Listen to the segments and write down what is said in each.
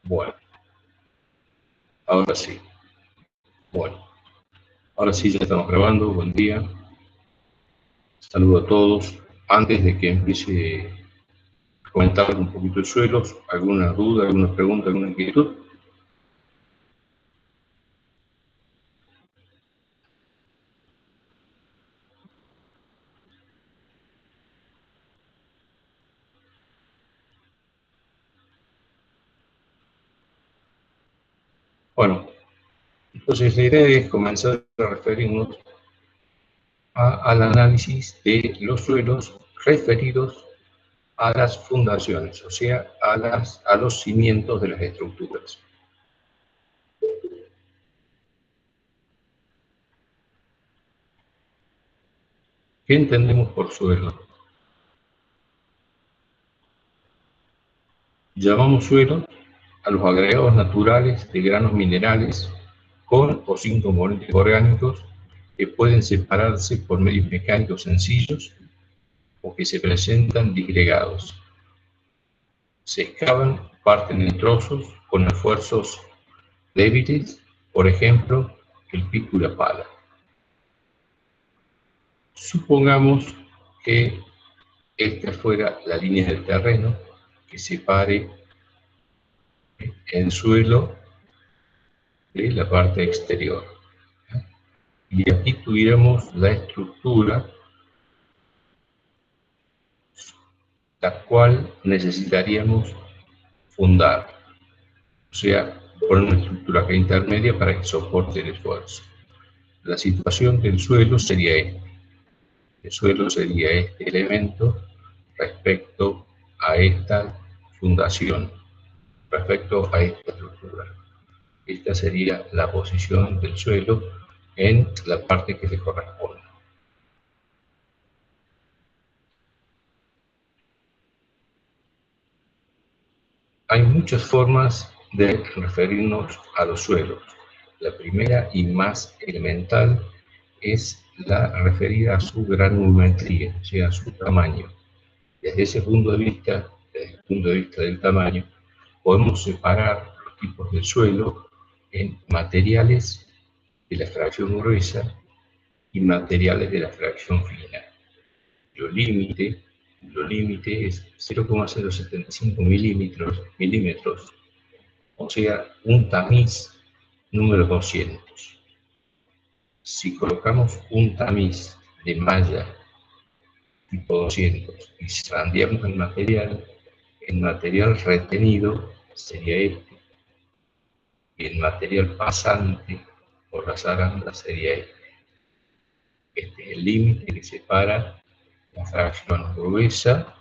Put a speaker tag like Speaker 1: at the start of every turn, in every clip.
Speaker 1: Bueno, ahora sí. Bueno, ahora sí ya estamos grabando. Buen día. Saludo a todos. Antes de que empiece a comentar un poquito el suelo, ¿alguna duda, alguna pregunta, alguna inquietud? Bueno, entonces la idea es comenzar a referirnos al análisis de los suelos referidos a las fundaciones, o sea, a los cimientos de las estructuras. ¿Qué entendemos por suelo? Llamamos suelo a los agregados naturales de granos minerales con o sin componentes orgánicos que pueden separarse por medios mecánicos sencillos o que se presentan disgregados. Se excavan, parten en trozos con esfuerzos débiles, por ejemplo, el pico y la pala. Supongamos que esta fuera la línea del terreno que separe el suelo de la parte exterior. Y aquí tuviéramos la estructura, la cual necesitaríamos fundar, o sea, poner una estructura que intermedia para que soporte el esfuerzo. La situación del suelo sería esta. El suelo sería este elemento respecto a esta fundación, respecto a esta estructura. Esta sería la posición del suelo en la parte que le corresponde. Hay muchas formas de referirnos a los suelos. La primera y más elemental es la referida a su granulometría, o sea, a su tamaño. Desde ese punto de vista, desde el punto de vista del tamaño, podemos separar los tipos del suelo en materiales de la fracción gruesa y materiales de la fracción fina. Lo límite es 0,075 milímetros, o sea, un tamiz número 200. Si colocamos un tamiz de malla tipo 200 y zarandeamos el material retenido sería este, y el material pasante por la zaranda sería este. Este es el límite que separa la fracción gruesa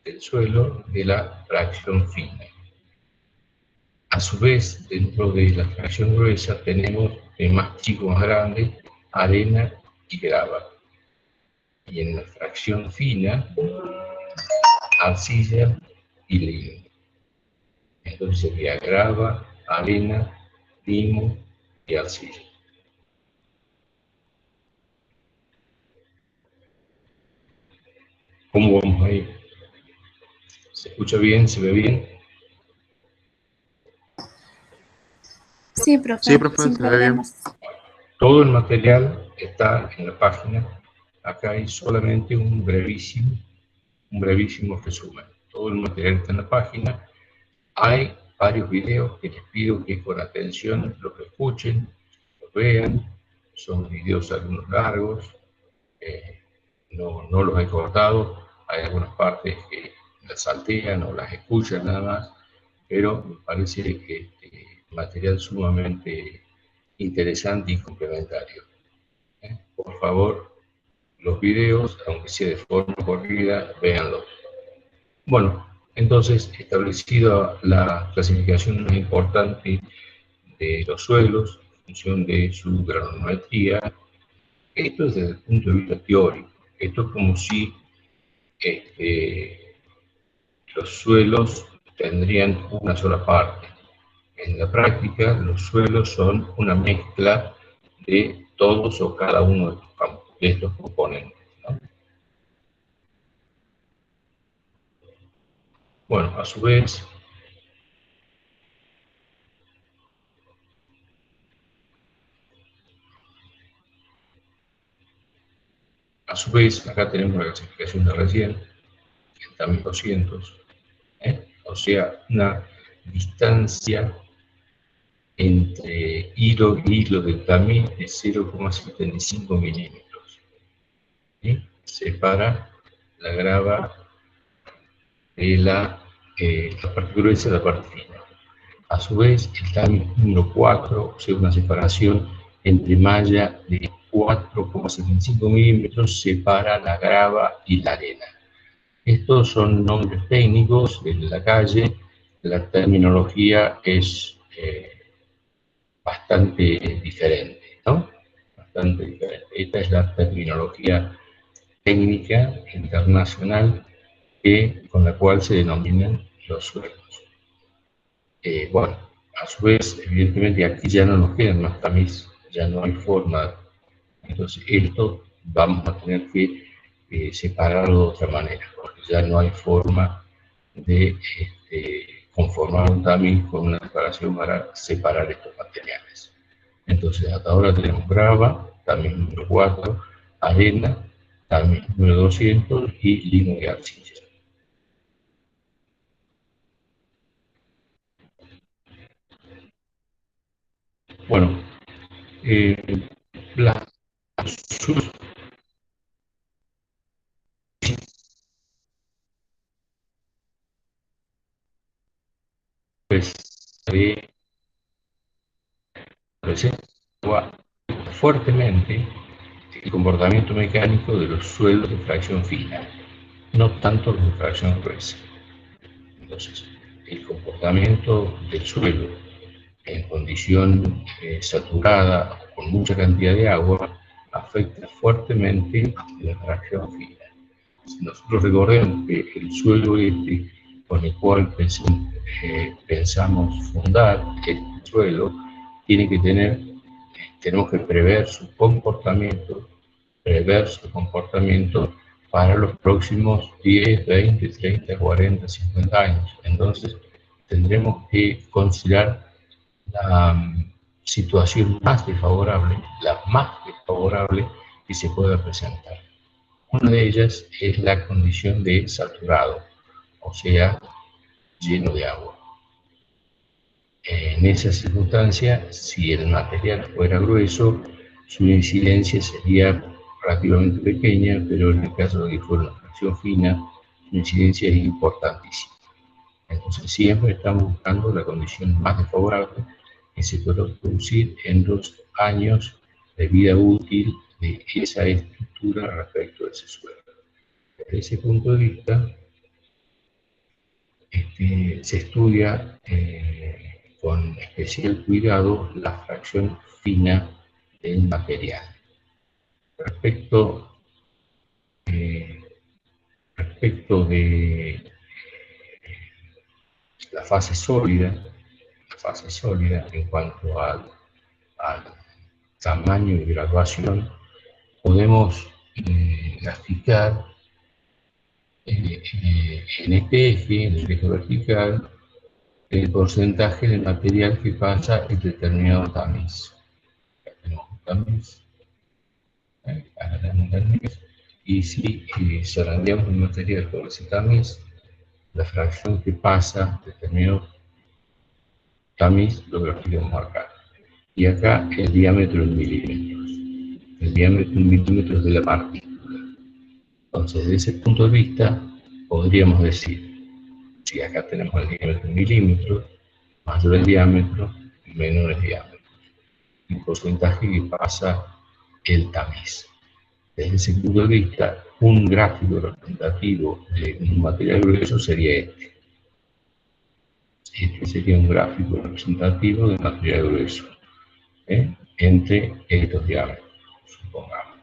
Speaker 1: del suelo de la fracción fina. A su vez, dentro de la fracción gruesa tenemos de más chico más grande arena y grava. Y en la fracción fina, arcilla y limo. Entonces sería grava, arena, limo y arcilla. ¿Cómo vamos ahí? ¿Se escucha bien? ¿Se ve bien?
Speaker 2: Sí, profe,
Speaker 3: Sí, profe,
Speaker 2: sin
Speaker 3: se ve bien.
Speaker 2: problemas.
Speaker 1: Todo el material está en la página. Acá hay solamente un brevísimo resumen. Todo el material está en la página. Hay varios videos que les pido que con atención los escuchen, los vean. Son videos algunos largos, no los he cortado. Hay algunas partes que las saltean o las escuchan nada más, pero me parece que material sumamente interesante y complementario. Por favor, los videos, aunque sea de forma corrida, véanlos. Bueno, entonces, establecida la clasificación más importante de los suelos, en función de su granulometría, esto es desde el punto de vista teórico. Esto es como si los suelos tendrían una sola parte. En la práctica, los suelos son una mezcla de todos o cada uno de estos componentes, ¿no? Bueno, a su vez, su vez, acá tenemos la clasificación de recién, el tamiz 200, o sea, una distancia entre hilo y hilo del tamiz de 0,75 milímetros. ¿Sí? Separa la grava de la parte gruesa de la parte fina. A su vez, el tamiz número 4, o sea, una separación entre malla de 4,75 milímetros, separa la grava y la arena. Estos son nombres técnicos de la calle, la terminología es bastante diferente, ¿no? Bastante diferente. Esta es la terminología técnica internacional con la cual se denominan los suelos. Bueno, a su vez, evidentemente aquí ya no nos quedan más tamiz, ya no hay forma. Entonces, esto vamos a tener que separarlo de otra manera, porque ya no hay forma de conformar un tamiz con una separación para separar estos materiales. Entonces, hasta ahora tenemos grava, tamiz número 4, arena, tamiz número 200 y limo de arcilla. Bueno, las pues, presenta fuertemente el comportamiento mecánico de los suelos de fracción fina, no tanto los de fracción gruesa. Entonces, el comportamiento del suelo en condición saturada o con mucha cantidad de agua afecta fuertemente la fracción fina. Nosotros recordemos que el suelo con el cual pensamos fundar el suelo tiene que tenemos que prever su comportamiento para los próximos 10, 20, 30, 40, 50 años. Entonces, tendremos que considerar la situación más desfavorable, la más desfavorable que se pueda presentar. Una de ellas es la condición de saturado, o sea, lleno de agua. En esa circunstancia, si el material fuera grueso, su incidencia sería relativamente pequeña, pero en el caso de que fuera una fracción fina, su incidencia es importantísima. Entonces, siempre estamos buscando la condición más desfavorable que se pueda producir en los años de vida útil de esa estructura respecto a ese suelo. Desde ese punto de vista, se estudia con especial cuidado la fracción fina del material. Respecto de la fase sólida en cuanto al tamaño y graduación, podemos graficar en este eje, en el eje vertical, el porcentaje de material que pasa en determinado tamiz. Acá tenemos un tamiz, acá tenemos un tamiz, y si zarandeamos el material por ese tamiz, la fracción que pasa de determinado tamiz lo graficamos acá. Y acá el diámetro en milímetros. El diámetro en milímetros de la partícula. Entonces, desde ese punto de vista, podríamos decir, si acá tenemos el diámetro en milímetros, mayor el diámetro, menor el diámetro. El porcentaje que pasa el tamiz. Desde ese punto de vista, un gráfico representativo de un material grueso sería este. Este sería un gráfico representativo de material grueso, entre estos diámetros, supongamos,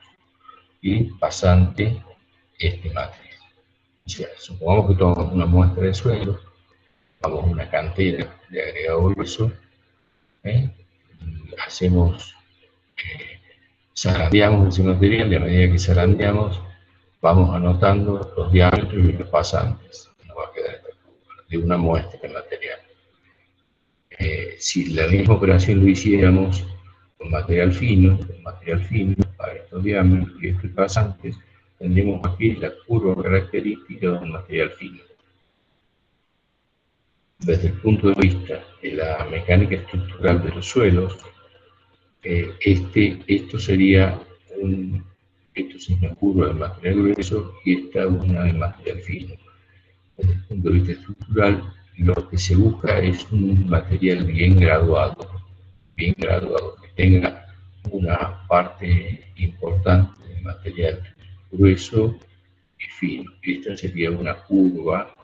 Speaker 1: y pasante este matriz. O sea, supongamos que tomamos una muestra de suelo, vamos a una cantera de agregado grueso, zarandeamos ese material, y a medida que zarandeamos, vamos anotando los diámetros y los pasantes. Nos va a quedar esta curva de una muestra de material. Si la misma operación lo hiciéramos con material fino para estos diámetros y estos pasantes, tendríamos aquí la curva característica de un material fino. Desde el punto de vista de la mecánica estructural de los suelos, esto es una curva de material grueso y esta una de material fino. Desde el punto de vista estructural, lo que se busca es un material bien graduado, que tenga una parte importante de material grueso y fino. Esta sería una curva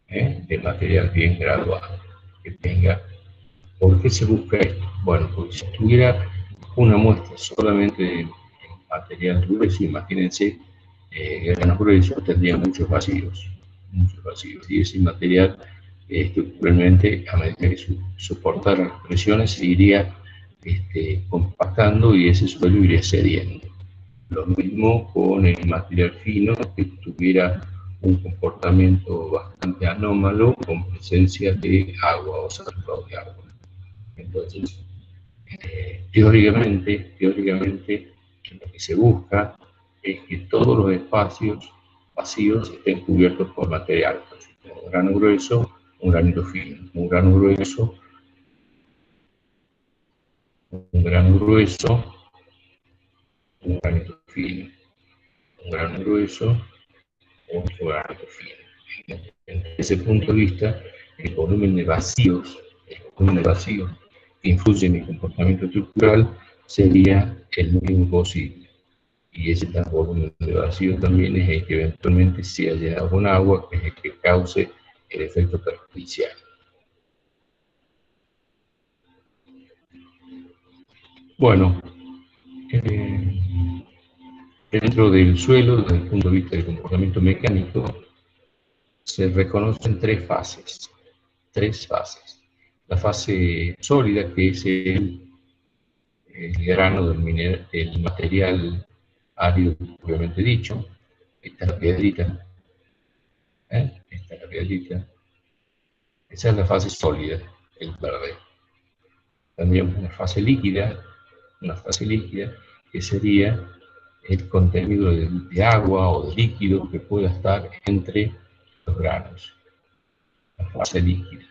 Speaker 1: de material bien graduado, que tenga. ¿Por qué se busca esto? Bueno, porque si tuviera una muestra solamente de material grueso, imagínense, granos gruesos, tendría muchos vacíos, y ese material estructuralmente, a medida que soportara las presiones, se iría compactando y ese suelo iría cediendo. Lo mismo con el material fino, que tuviera un comportamiento bastante anómalo con presencia de agua o saturado de agua. Entonces, teóricamente, lo que se busca es que todos los espacios vacíos estén cubiertos por material. Un grano grueso, un granito fino, un grano grueso, un granito fino, un grano grueso, otro granito fino. Desde ese punto de vista, el volumen de vacíos que influye en el comportamiento estructural sería el mínimo posible. Y ese volumen de vacío también es el que eventualmente sea llenado con agua, que es el que cause el efecto perjudicial. Bueno, dentro del suelo, desde el punto de vista del comportamiento mecánico, se reconocen tres fases. La fase sólida, que es el grano del material árido, obviamente dicho. Esta es la piedrita. Esta es la piedrita. Esa es la fase sólida, el verde. Tendríamos una fase líquida que sería el contenido de agua o de líquido que pueda estar entre los granos. La fase líquida.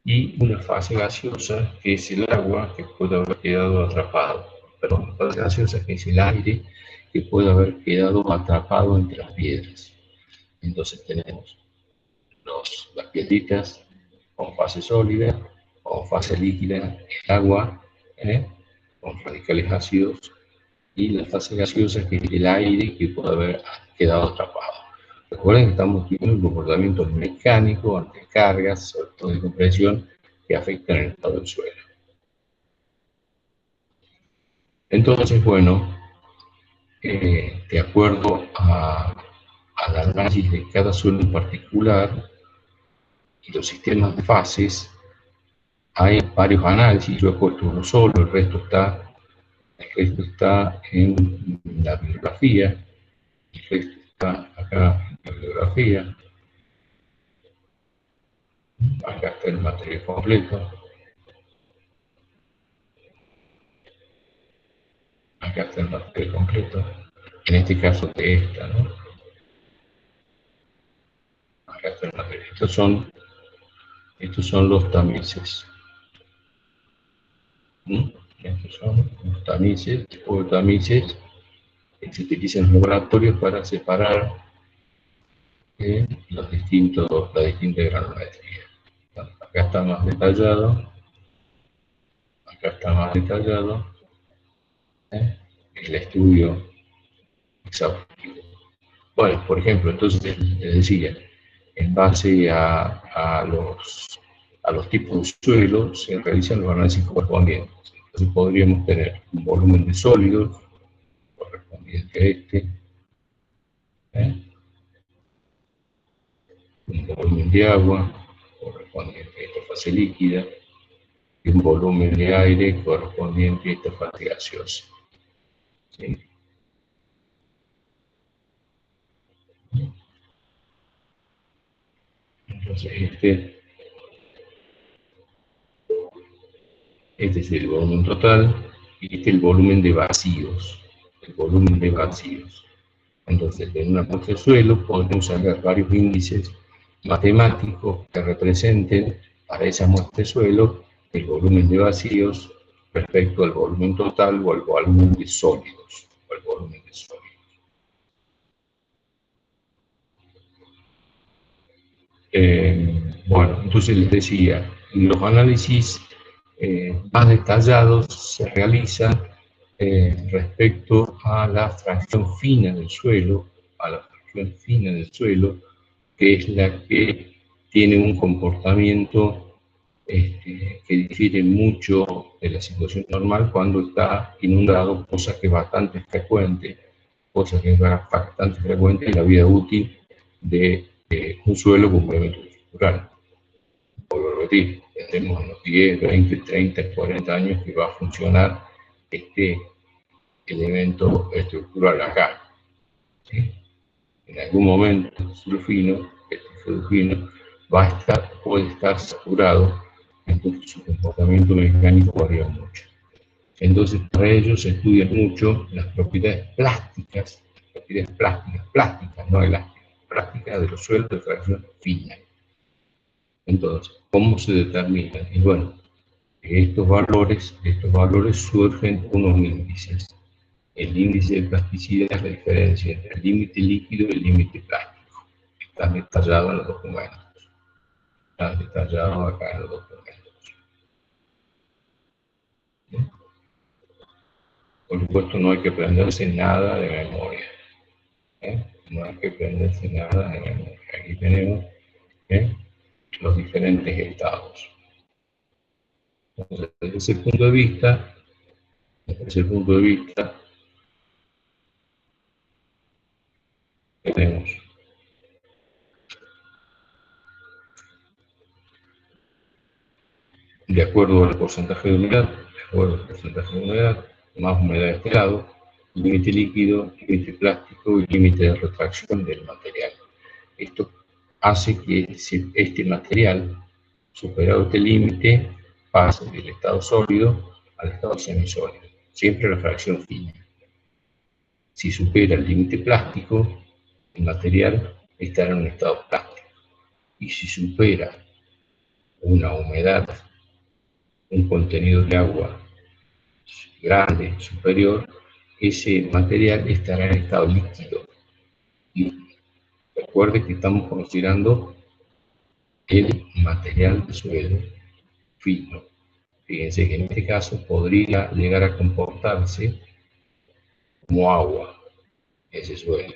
Speaker 1: Y una fase gaseosa, que es el agua que puede haber quedado atrapado. Perdón, la fase gaseosa, que es el aire que puede haber quedado atrapado entre las piedras. Entonces tenemos las piedritas con fase sólida, con fase líquida, el agua, con radicales ácidos, y la fase gaseosa, que es el aire que puede haber quedado atrapado. Recuerden que estamos viendo un comportamiento mecánico ante cargas, sobre todo de compresión, que afectan el estado del suelo. Entonces, bueno, de acuerdo al análisis de cada suelo en particular y los sistemas de fases, hay varios análisis. Yo he puesto uno solo, el resto está en la bibliografía, el resto está acá en la bibliografía. Acá está el material completo. Acá está el material completo. En este caso de esta, ¿no? Acá está el material. Estos son los tamices. Estos son los tamices, tipo de tamices que se utilizan en los laboratorios para separar la distinta granulometría. Acá está más detallado. Acá está más detallado el estudio exhaustivo. Bueno, por ejemplo, entonces les decía, en base a los tipos de suelo se realizan los análisis correspondientes. Entonces podríamos tener un volumen de sólidos correspondiente a este, un volumen de agua correspondiente a esta fase líquida y un volumen de aire correspondiente a esta fase gaseosa. ¿Sí? Entonces este es el volumen total y este es el volumen de vacíos. el volumen de vacíos. Entonces, en una muestra de suelo podemos sacar varios índices matemáticos que representen para esa muestra de suelo el volumen de vacíos respecto al volumen total o al volumen de sólidos. Bueno, entonces les decía, los análisis más detallados se realizan respecto a la fracción fina del suelo, que es la que tiene un comportamiento que difiere mucho de la situación normal cuando está inundado, cosa que es bastante frecuente en la vida útil de un suelo con elemento estructural. Por repetir, tendremos unos 10, 20, 30, 40 años que va a funcionar este elemento estructural acá. ¿Sí? En algún momento este suelo fino puede estar saturado, entonces su comportamiento mecánico varía mucho. Entonces, para ello se estudian mucho las propiedades plásticas, no elásticas, plásticas de los suelos de fracción fina. Entonces, ¿cómo se determinan? Y bueno, de estos valores surgen unos índices. El índice de plasticidad es la diferencia entre el límite líquido y el límite plástico. Está detallado en los documentos. Está detallado acá en los documentos. ¿Sí? Por supuesto, no hay que aprenderse nada de memoria. No hay que aprenderse nada de memoria. Aquí tenemos los diferentes estados. Entonces, desde ese punto de vista, tenemos de acuerdo al porcentaje de humedad, más humedad de este lado, límite líquido, límite plástico y límite de refracción del material. Esto hace que este material, superado este límite, pase del estado sólido al estado semisólido, siempre la fracción fina. Si supera el límite plástico, el material estará en un estado plástico. Y si supera una humedad, un contenido de agua grande, superior, ese material estará en estado líquido. Y recuerde que estamos considerando el material de suelo fino. Fíjense que en este caso podría llegar a comportarse como agua ese suelo,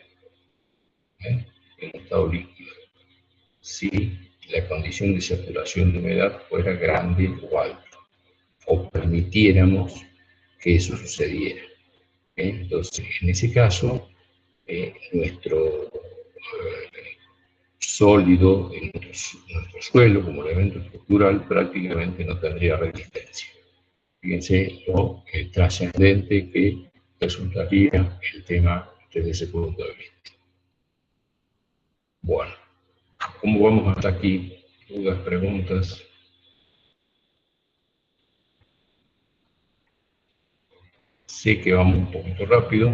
Speaker 1: en estado líquido, si la condición de saturación de humedad fuera grande o alta, o permitiéramos que eso sucediera. Entonces, en ese caso, nuestro sólido, nuestro suelo como elemento estructural prácticamente no tendría resistencia. Fíjense lo trascendente que resultaría el tema desde ese punto de vista. Bueno, ¿cómo vamos hasta aquí? ¿Dudas, preguntas? Sé que vamos un poquito rápido,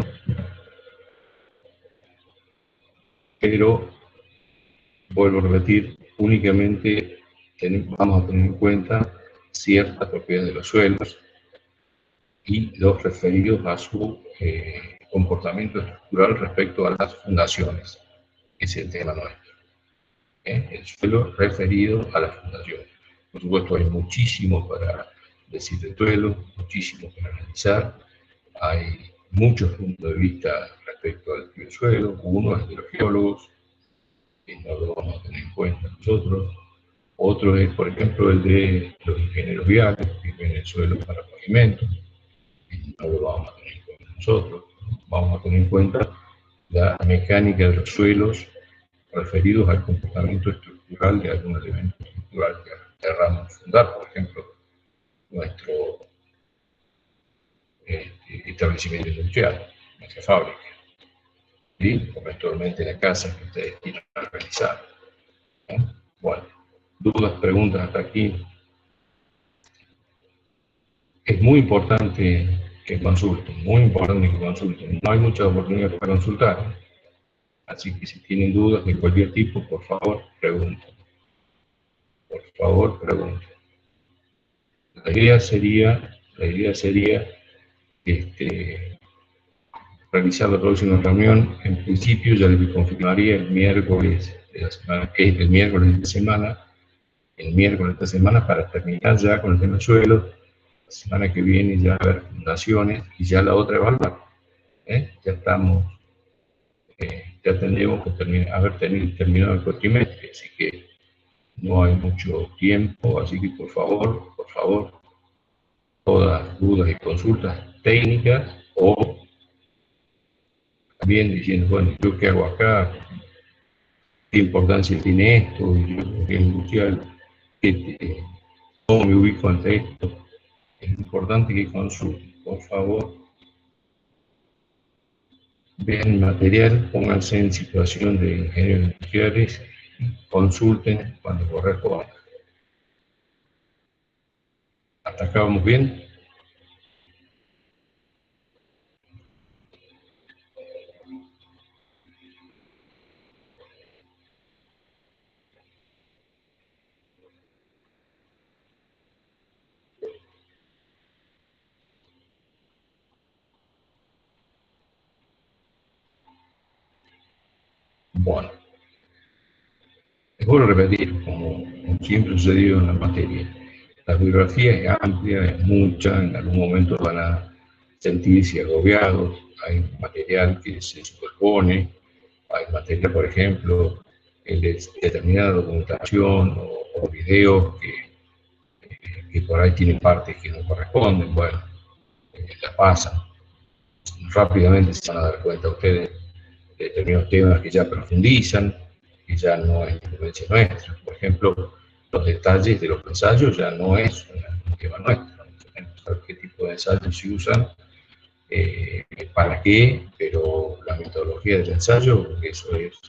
Speaker 1: pero vuelvo a repetir, únicamente vamos a tener en cuenta ciertas propiedades de los suelos y los referidos a su comportamiento estructural respecto a las fundaciones. Ese es el tema nuestro. El suelo referido a las fundaciones. Por supuesto, hay muchísimo para decir del suelo, muchísimo para analizar. Hay muchos puntos de vista respecto al suelo. Uno es de los geólogos, que no lo vamos a tener en cuenta nosotros. Otro es, por ejemplo, el de los ingenieros viales, que ven el suelo para pavimentos. No lo vamos a tener en cuenta nosotros. Vamos a tener en cuenta la mecánica de los suelos referidos al comportamiento estructural de algún elemento estructural que querramos fundar, por ejemplo, nuestro establecimiento industrial, nuestra fábrica, ¿sí? O eventualmente la casa que ustedes quieran realizar. Bueno, dudas, preguntas hasta aquí. Es muy importante que consulten, muy importante que consulten. No hay muchas oportunidades para consultar, así que si tienen dudas de cualquier tipo, por favor, pregunten. Por favor, pregunten. La idea sería realizar la próxima reunión. En principio ya les confirmaría el miércoles de la semana, el miércoles de esta semana para terminar ya con el tema suelo. La semana que viene ya haber fundaciones y ya la otra evaluar. Ya estamos, ya tendríamos que haber terminado el cuatrimestre, así que no hay mucho tiempo, así que por favor, todas dudas y consultas técnicas o también diciendo, bueno, ¿yo qué hago acá? ¿Qué importancia tiene esto? Yo, ¿qué industrial? ¿Cómo me ubico ante esto? Es importante que consulten, por favor. Vean el material, pónganse en situación de ingenieros industriales, consulten cuando corresponda. ¿Hasta acá vamos bien? Bueno, les vuelvo a repetir, como siempre sucedido en la materia. La bibliografía es amplia, es mucha, en algún momento van a sentirse agobiados, hay material que se superpone, hay material, por ejemplo, de determinada documentación o videos que por ahí tienen partes que no corresponden, bueno, la pasan. Rápidamente se van a dar cuenta ustedes de determinados temas que ya profundizan, que ya no es influencia nuestra. Por ejemplo, los detalles de los ensayos ya no es un tema nuestro. Saber qué tipo de ensayos se usan, para qué, pero la metodología del ensayo, eso es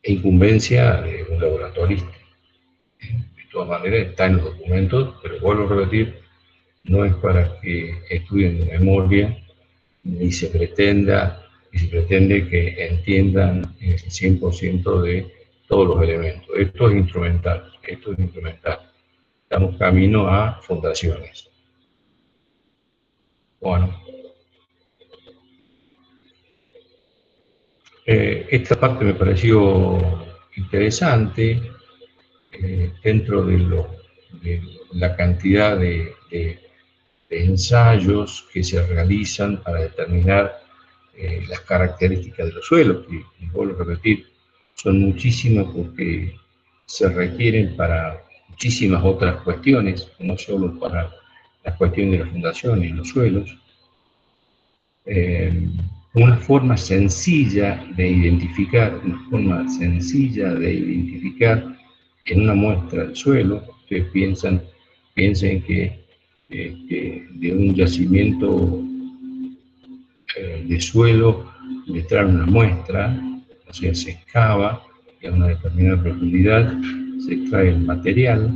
Speaker 1: incumbencia de un laboratorista. De todas maneras, está en los documentos, pero vuelvo a repetir, no es para que estudien de memoria, ni se pretende que entiendan el 100% de todos los elementos. Esto es instrumental, Estamos camino a fundaciones. Bueno, esta parte me pareció interesante, dentro de la cantidad de ensayos que se realizan para determinar las características de los suelos, que, vuelvo a repetir, son muchísimas porque se requieren para muchísimas otras cuestiones, no solo para las cuestiones de la fundación y los suelos. Una forma sencilla de identificar, en una muestra del suelo, ustedes piensen que de un yacimiento de suelo le traen una muestra, o sea, se excava y a una determinada profundidad se extrae el material.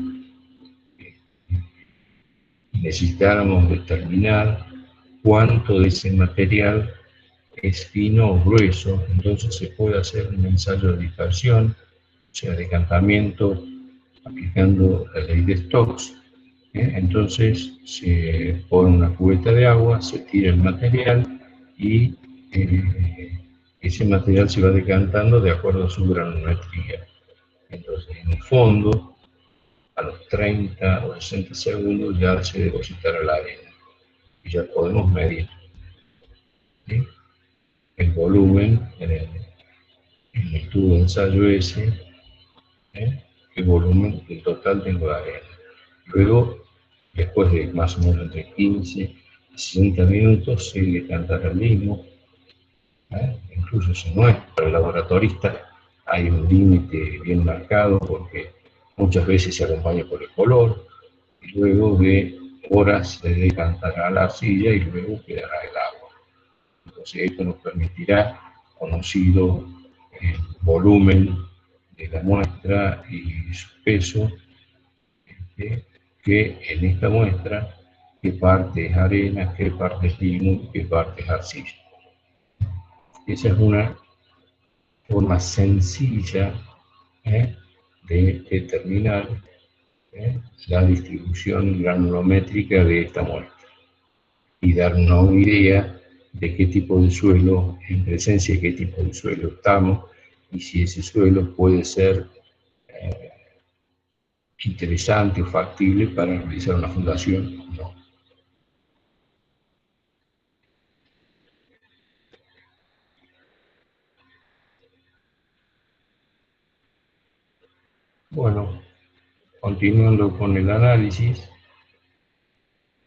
Speaker 1: Necesitáramos determinar cuánto de ese material es fino o grueso, entonces se puede hacer un ensayo de dispersión, o sea, decantamiento, aplicando la ley de Stokes. Entonces se pone una cubeta de agua, se tira el material y ese material se va decantando de acuerdo a su granulometría. Entonces, en el fondo, a los 30 o 60 segundos ya se depositará la arena y ya podemos medir, ¿sí?, el volumen en el tubo de ensayo ese, el volumen del total de la arena. Luego, después de más o menos entre 15 y 60 minutos, se decantará el mismo. Incluso si no es para el laboratorista, hay un límite bien marcado porque muchas veces se acompaña por el color, y luego de horas se decantará la arcilla y luego quedará el agua. Entonces esto nos permitirá, conocido el volumen de la muestra y su peso, que en esta muestra qué parte es arena, qué parte es limo y qué parte es arcilla. Esa es una forma sencilla de determinar la distribución granulométrica de esta muestra y darnos una idea de qué tipo de suelo, en presencia de qué tipo de suelo estamos y si ese suelo puede ser interesante o factible para realizar una fundación o no. Bueno, continuando con el análisis,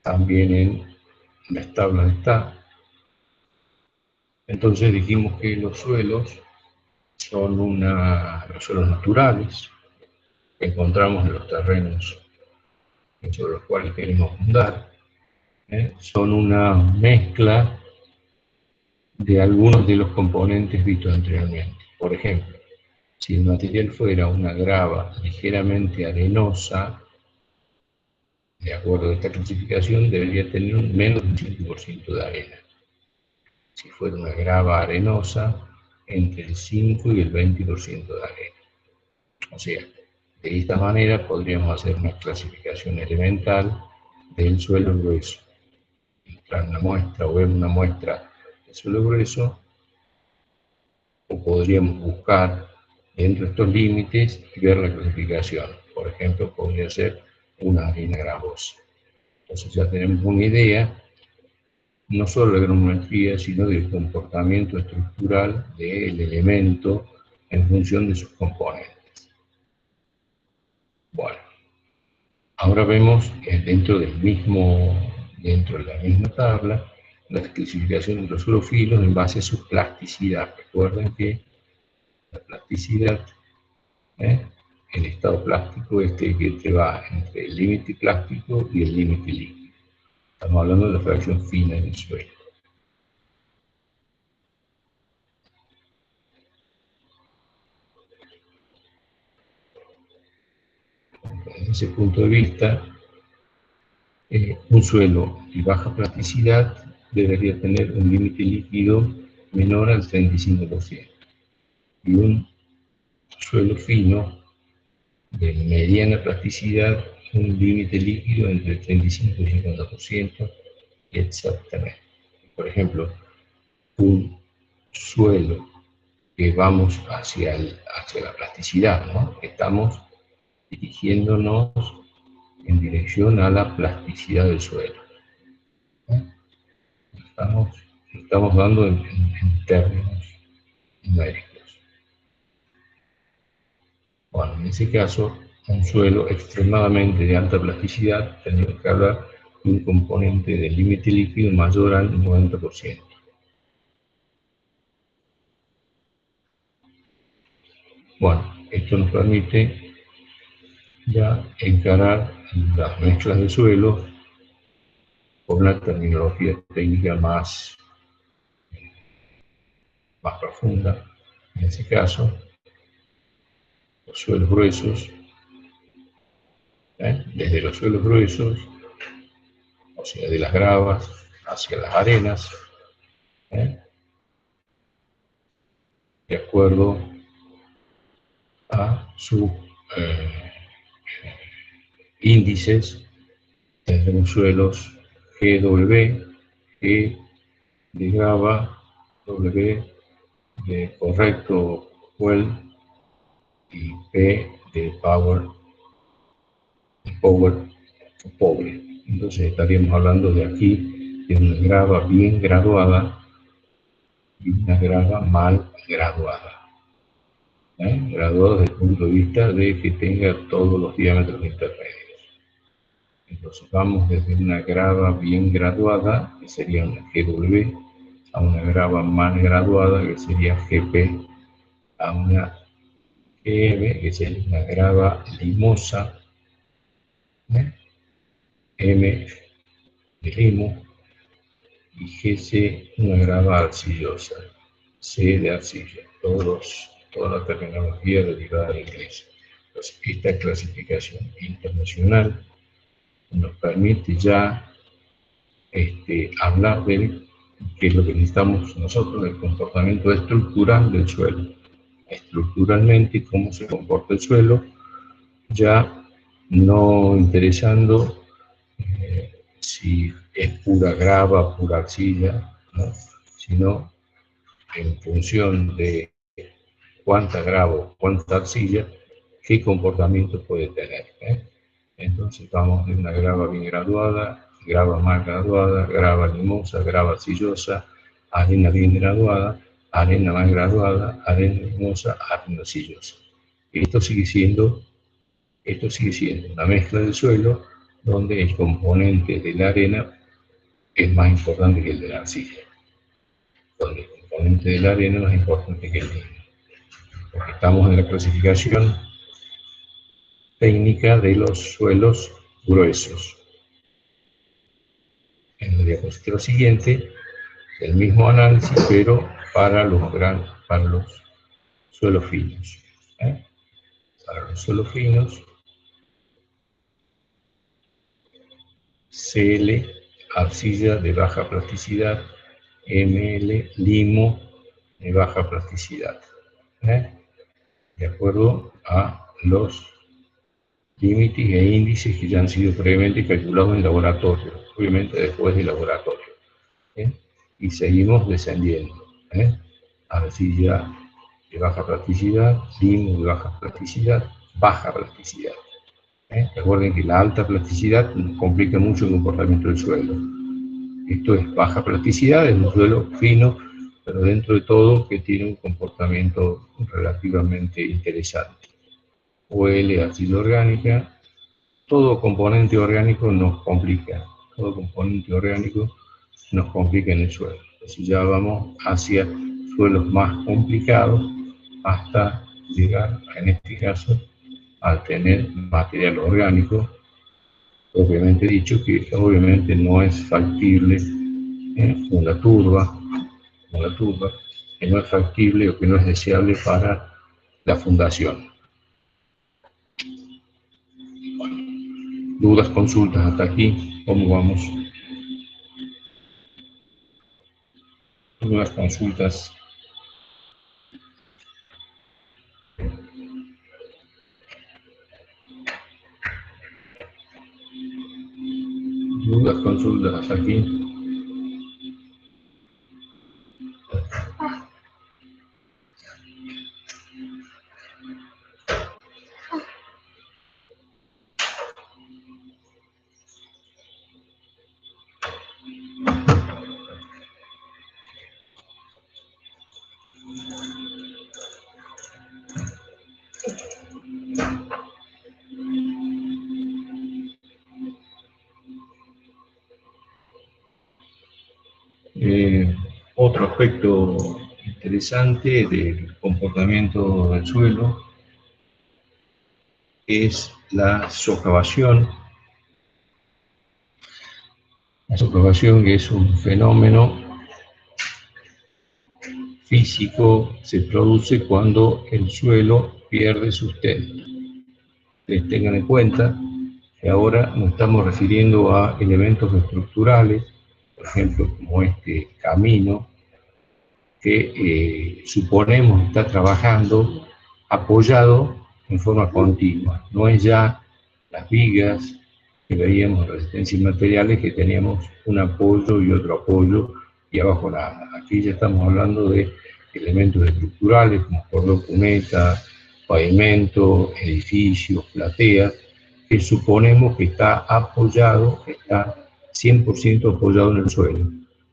Speaker 1: también en las tablas está. Entonces dijimos que los suelos son los suelos naturales que encontramos en los terrenos sobre los cuales queremos fundar. Son una mezcla de algunos de los componentes vistos anteriormente. Por ejemplo, si el material fuera una grava ligeramente arenosa, de acuerdo a esta clasificación, debería tener menos del 5% de arena. Si fuera una grava arenosa, entre el 5 y el 20% de arena. O sea, de esta manera podríamos hacer una clasificación elemental del suelo grueso. Entrar una muestra o ver una muestra de suelo grueso, o podríamos buscar dentro de estos límites y ver la clasificación. Por ejemplo, podría ser una arena gravosa. Entonces ya tenemos una idea, no solo de la granulometría, sino del comportamiento estructural del elemento en función de sus componentes. Bueno, ahora vemos dentro de la misma tabla la clasificación de los suelofilos en base a su plasticidad. Recuerden que la plasticidad, el estado plástico que va entre el límite plástico y el límite líquido. Estamos hablando de la fracción fina del suelo. Desde ese punto de vista, un suelo de baja plasticidad debería tener un límite líquido menor al 35%. Y un suelo fino de mediana plasticidad, un límite líquido entre el 35 y el 50%, exactamente. Por ejemplo, un suelo que vamos hacia la plasticidad, ¿no? Estamos dirigiéndonos en dirección a la plasticidad del suelo. Estamos dando en términos numéricos. Bueno, en ese caso, un suelo extremadamente de alta plasticidad, tendríamos que hablar de un componente de límite líquido mayor al 90%. Bueno, esto nos permite ya encarar las mezclas de suelos con una terminología técnica más profunda. En ese caso, los suelos gruesos, desde los suelos gruesos, o sea, de las gravas hacia las arenas, de acuerdo a sus índices, tendremos suelos GW, G de grava, W de correcto well y P de power pobre. Entonces estaríamos hablando de aquí de una grava bien graduada y una grava mal graduada. Graduada desde el punto de vista de que tenga todos los diámetros intermedios. Entonces vamos desde una grava bien graduada, que sería una GW, a una grava mal graduada, que sería GP, a una GM, que sería una grava limosa, M de limo, y GC, una grava arcillosa, C de arcilla, toda la terminología derivada del inglés. Entonces, esta clasificación internacional nos permite ya hablar de qué es lo que necesitamos nosotros, del comportamiento estructural del suelo. Estructuralmente, cómo se comporta el suelo, ya no interesando si es pura grava, pura arcilla, ¿no? Sino en función de cuánta grava, cuánta arcilla, qué comportamiento puede tener. Entonces vamos de una grava bien graduada, grava mal graduada, grava limosa, grava arcillosa, arena bien graduada, arena mal graduada, arena limosa, arena arcillosa. Esto sigue siendo una mezcla del suelo donde el componente de la arena es más importante que el de la arcilla, donde el componente de la arena es más importante que el mismo. Porque estamos en la clasificación técnica de los suelos gruesos. En la diapositiva siguiente, el mismo análisis, pero para los suelos finos. Para los suelos finos, CL, arcilla de baja plasticidad, ML, limo de baja plasticidad. De acuerdo a los límites e índices que ya han sido previamente calculados en laboratorio, obviamente después del laboratorio. Y seguimos descendiendo. Arcilla de baja plasticidad, limo de baja plasticidad. Recuerden que la alta plasticidad complica mucho el comportamiento del suelo. Esto es baja plasticidad, es un suelo fino, pero dentro de todo que tiene un comportamiento relativamente interesante. OL, arcilla orgánica, todo componente orgánico nos complica, en el suelo. Entonces ya vamos hacia suelos más complicados hasta llegar, en este caso, a tener material orgánico, obviamente dicho, que obviamente no es factible con la turba, que no es factible o que no es deseable para la fundación. Dudas, consultas hasta aquí, ¿cómo vamos? Dudas, consultas. Dudas, consultas hasta aquí. Otro aspecto interesante del comportamiento del suelo es la socavación. La socavación, que es un fenómeno físico, se produce cuando el suelo pierde sustento. Ustedes tengan en cuenta que ahora nos estamos refiriendo a elementos estructurales, por ejemplo, como este camino, que suponemos está trabajando apoyado en forma continua. No es ya las vigas que veíamos, resistencia y materiales, que teníamos un apoyo y otro apoyo y abajo nada. Aquí ya estamos hablando de elementos estructurales como cordón cuneta, pavimento, edificios, plateas, que suponemos que está apoyado, que está 100% apoyado en el suelo.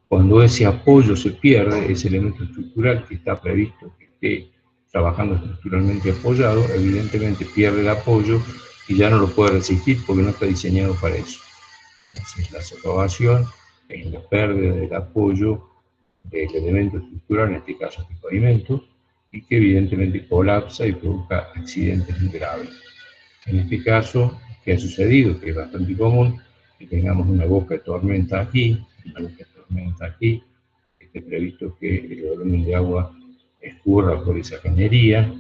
Speaker 1: Cuando ese apoyo se pierde, ese elemento estructural que está previsto que esté trabajando estructuralmente apoyado, evidentemente pierde el apoyo y ya no lo puede resistir porque no está diseñado para eso. Entonces la socavación es la pérdida del apoyo del elemento estructural, en este caso el pavimento, y que evidentemente colapsa y provoca accidentes muy graves. En este caso, ¿qué ha sucedido? Que es bastante común que tengamos una boca de tormenta aquí, que esté previsto que el volumen de agua escurra por esa cañería,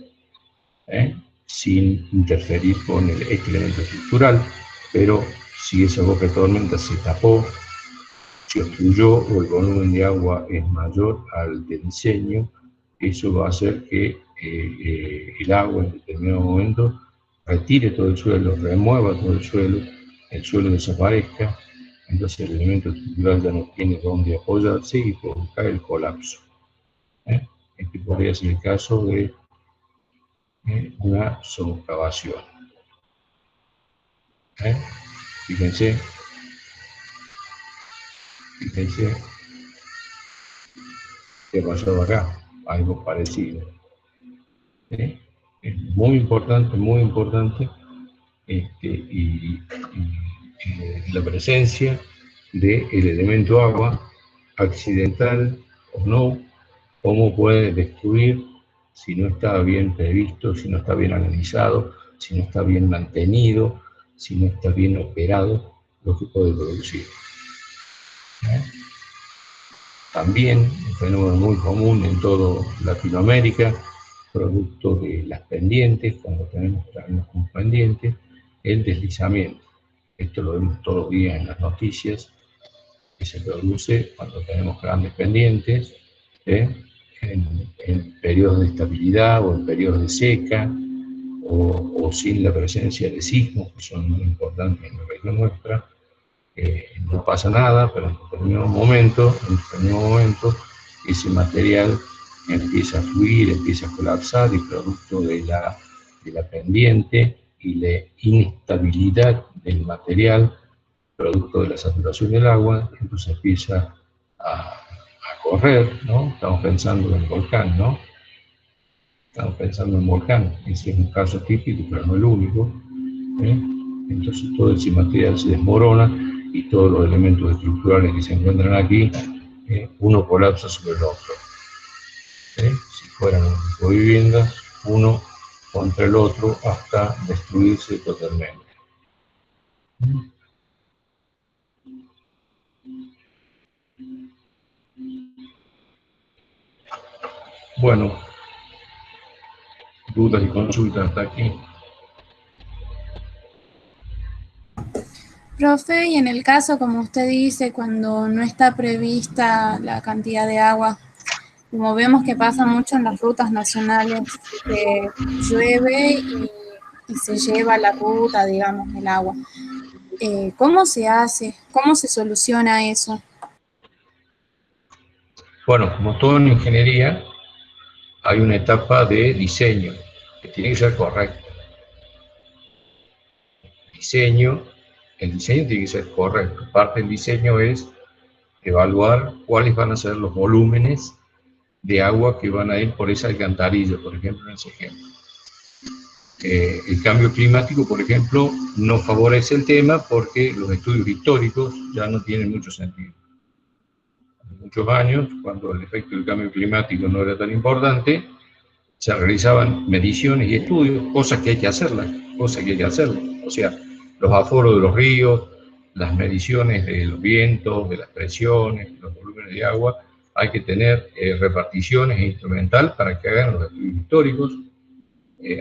Speaker 1: sin interferir con este elemento estructural, pero si esa boca de tormenta se tapó se obstruyó o el volumen de agua es mayor al de diseño, eso va a hacer que el agua en determinado momento retire todo el suelo, remueva todo el suelo desaparezca, entonces el elemento estructural ya no tiene dónde apoyarse y provoca el colapso. Este podría ser el caso de una socavación. Fíjense qué pasó acá, algo parecido. Es muy importante la presencia del elemento agua, accidental o no, cómo puede destruir si no está bien previsto, si no está bien analizado, si no está bien mantenido, si no está bien operado, lo que puede producir. También, un fenómeno muy común en toda Latinoamérica, producto de las pendientes, cuando tenemos con pendientes, el deslizamiento. Esto lo vemos todos los días en las noticias, que se produce cuando tenemos grandes pendientes, en periodos de estabilidad o en periodos de seca, o sin la presencia de sismos, que son muy importantes en la región nuestra. No pasa nada, pero en determinado momento, ese material empieza a fluir, empieza a colapsar, y producto de la pendiente y la inestabilidad del material, producto de la saturación del agua, entonces empieza a correr, ¿no? Estamos pensando en volcán, ¿no? Estamos pensando en volcán, ese es un caso típico, pero no el único. Entonces todo ese material se desmorona y todos los elementos estructurales que se encuentran aquí, uno colapsa sobre el otro. Si fueran un tipo de vivienda, uno contra el otro hasta destruirse totalmente. Bueno, dudas y consultas hasta aquí.
Speaker 2: Profe, y en el caso, como usted dice, cuando no está prevista la cantidad de agua, como vemos que pasa mucho en las rutas nacionales, que llueve y se lleva la ruta, digamos, el agua. ¿Cómo se hace? ¿Cómo se soluciona eso?
Speaker 1: Bueno, como todo en ingeniería, hay una etapa de diseño que tiene que ser correcta. El diseño tiene que ser correcto. Parte del diseño es evaluar cuáles van a ser los volúmenes de agua que van a ir por esa alcantarilla, por ejemplo, en ese ejemplo. El cambio climático, por ejemplo, no favorece el tema porque los estudios históricos ya no tienen mucho sentido. Hace muchos años, cuando el efecto del cambio climático no era tan importante, se realizaban mediciones y estudios, cosas que hay que hacerlas. O sea, los aforos de los ríos, las mediciones de los vientos, de las presiones, los volúmenes de agua, hay que tener reparticiones instrumental para que hagan los estudios históricos.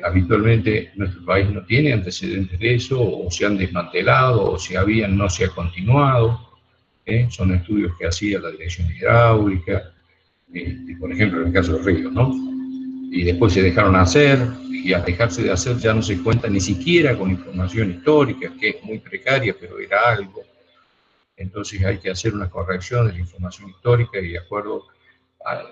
Speaker 1: Habitualmente nuestro país no tiene antecedentes de eso, o se han desmantelado, o si habían, no se ha continuado. Son estudios que hacía la Dirección Hidráulica, por ejemplo, en el caso de los ríos, ¿no? Y después se dejaron hacer, y al dejarse de hacer ya no se cuenta ni siquiera con información histórica, que es muy precaria, pero era algo. Entonces hay que hacer una corrección de la información histórica y de acuerdo al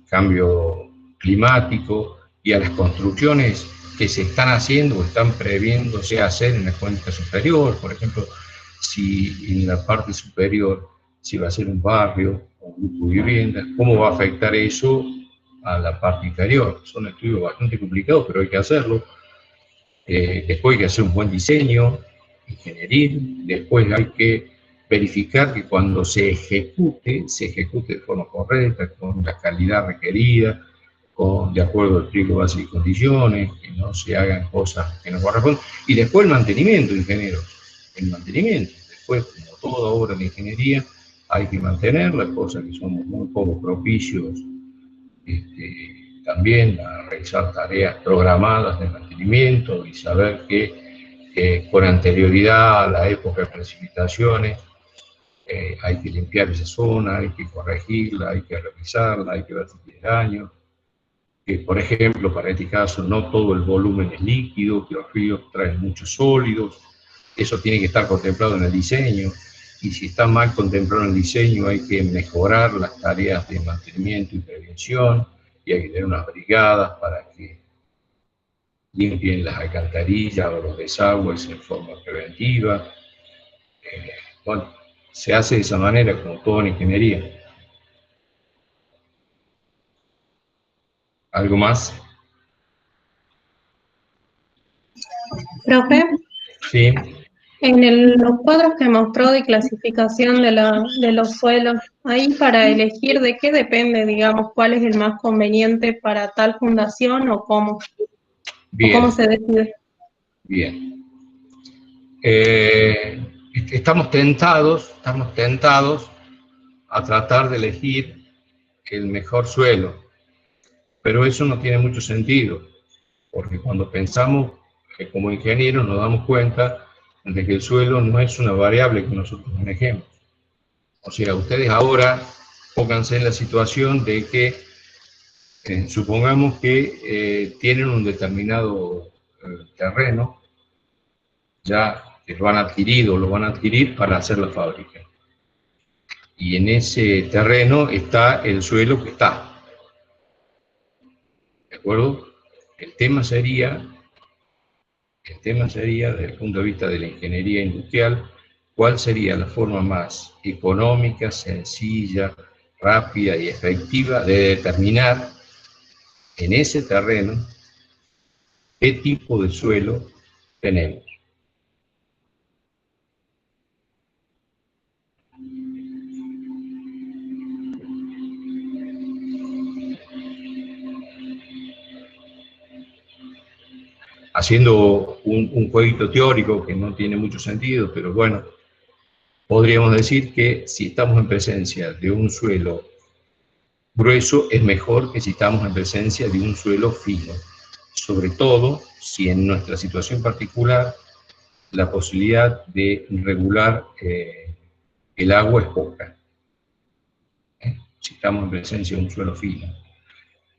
Speaker 1: cambio climático y a las construcciones que se están haciendo o están previéndose hacer en la cuenca superior. Por ejemplo, si en la parte superior si va a ser un barrio o un grupo de viviendas, ¿cómo va a afectar eso a la parte inferior? Son estudios bastante complicados, pero hay que hacerlo. Después hay que hacer un buen diseño ingenieril, después hay que verificar que cuando se ejecute de forma correcta, con la calidad requerida, de acuerdo al pliego básico y condiciones, que no se hagan cosas que no corresponden. Y después el mantenimiento, ingeniero. El mantenimiento. Después, como toda obra de ingeniería, hay que mantenerla, cosas que somos muy poco propicios también a realizar tareas programadas de mantenimiento y saber que con anterioridad a la época de precipitaciones hay que limpiar esa zona, hay que corregirla, hay que revisarla, hay que ver si tiene daño. Que, por ejemplo, para este caso, no todo el volumen es líquido, que los ríos traen muchos sólidos. Eso tiene que estar contemplado en el diseño. Y si está mal contemplado en el diseño, hay que mejorar las tareas de mantenimiento y prevención, y hay que tener unas brigadas para que limpien las alcantarillas o los desagües en forma preventiva. Bueno, se hace de esa manera, como todo en ingeniería. ¿Algo más?
Speaker 3: Profe,
Speaker 1: Sí.
Speaker 3: en los cuadros que mostró de clasificación de los suelos, ahí para elegir de qué depende, digamos, cuál es el más conveniente para tal fundación o cómo
Speaker 1: Bien,
Speaker 3: se decide.
Speaker 1: bien. Estamos tentados a tratar de elegir el mejor suelo, pero eso no tiene mucho sentido, porque cuando pensamos como ingenieros nos damos cuenta de que el suelo no es una variable que nosotros manejemos. O sea, ustedes ahora pónganse en la situación de que supongamos que tienen un determinado terreno, ya que lo han adquirido, lo van a adquirir para hacer la fábrica. Y en ese terreno está el suelo que está. ¿De acuerdo? El tema sería, desde el punto de vista de la ingeniería industrial, cuál sería la forma más económica, sencilla, rápida y efectiva de determinar en ese terreno qué tipo de suelo tenemos. Haciendo un jueguito teórico que no tiene mucho sentido, pero bueno, podríamos decir que si estamos en presencia de un suelo grueso, es mejor que si estamos en presencia de un suelo fino, sobre todo si en nuestra situación particular la posibilidad de regular el agua es poca. Si estamos en presencia de un suelo fino.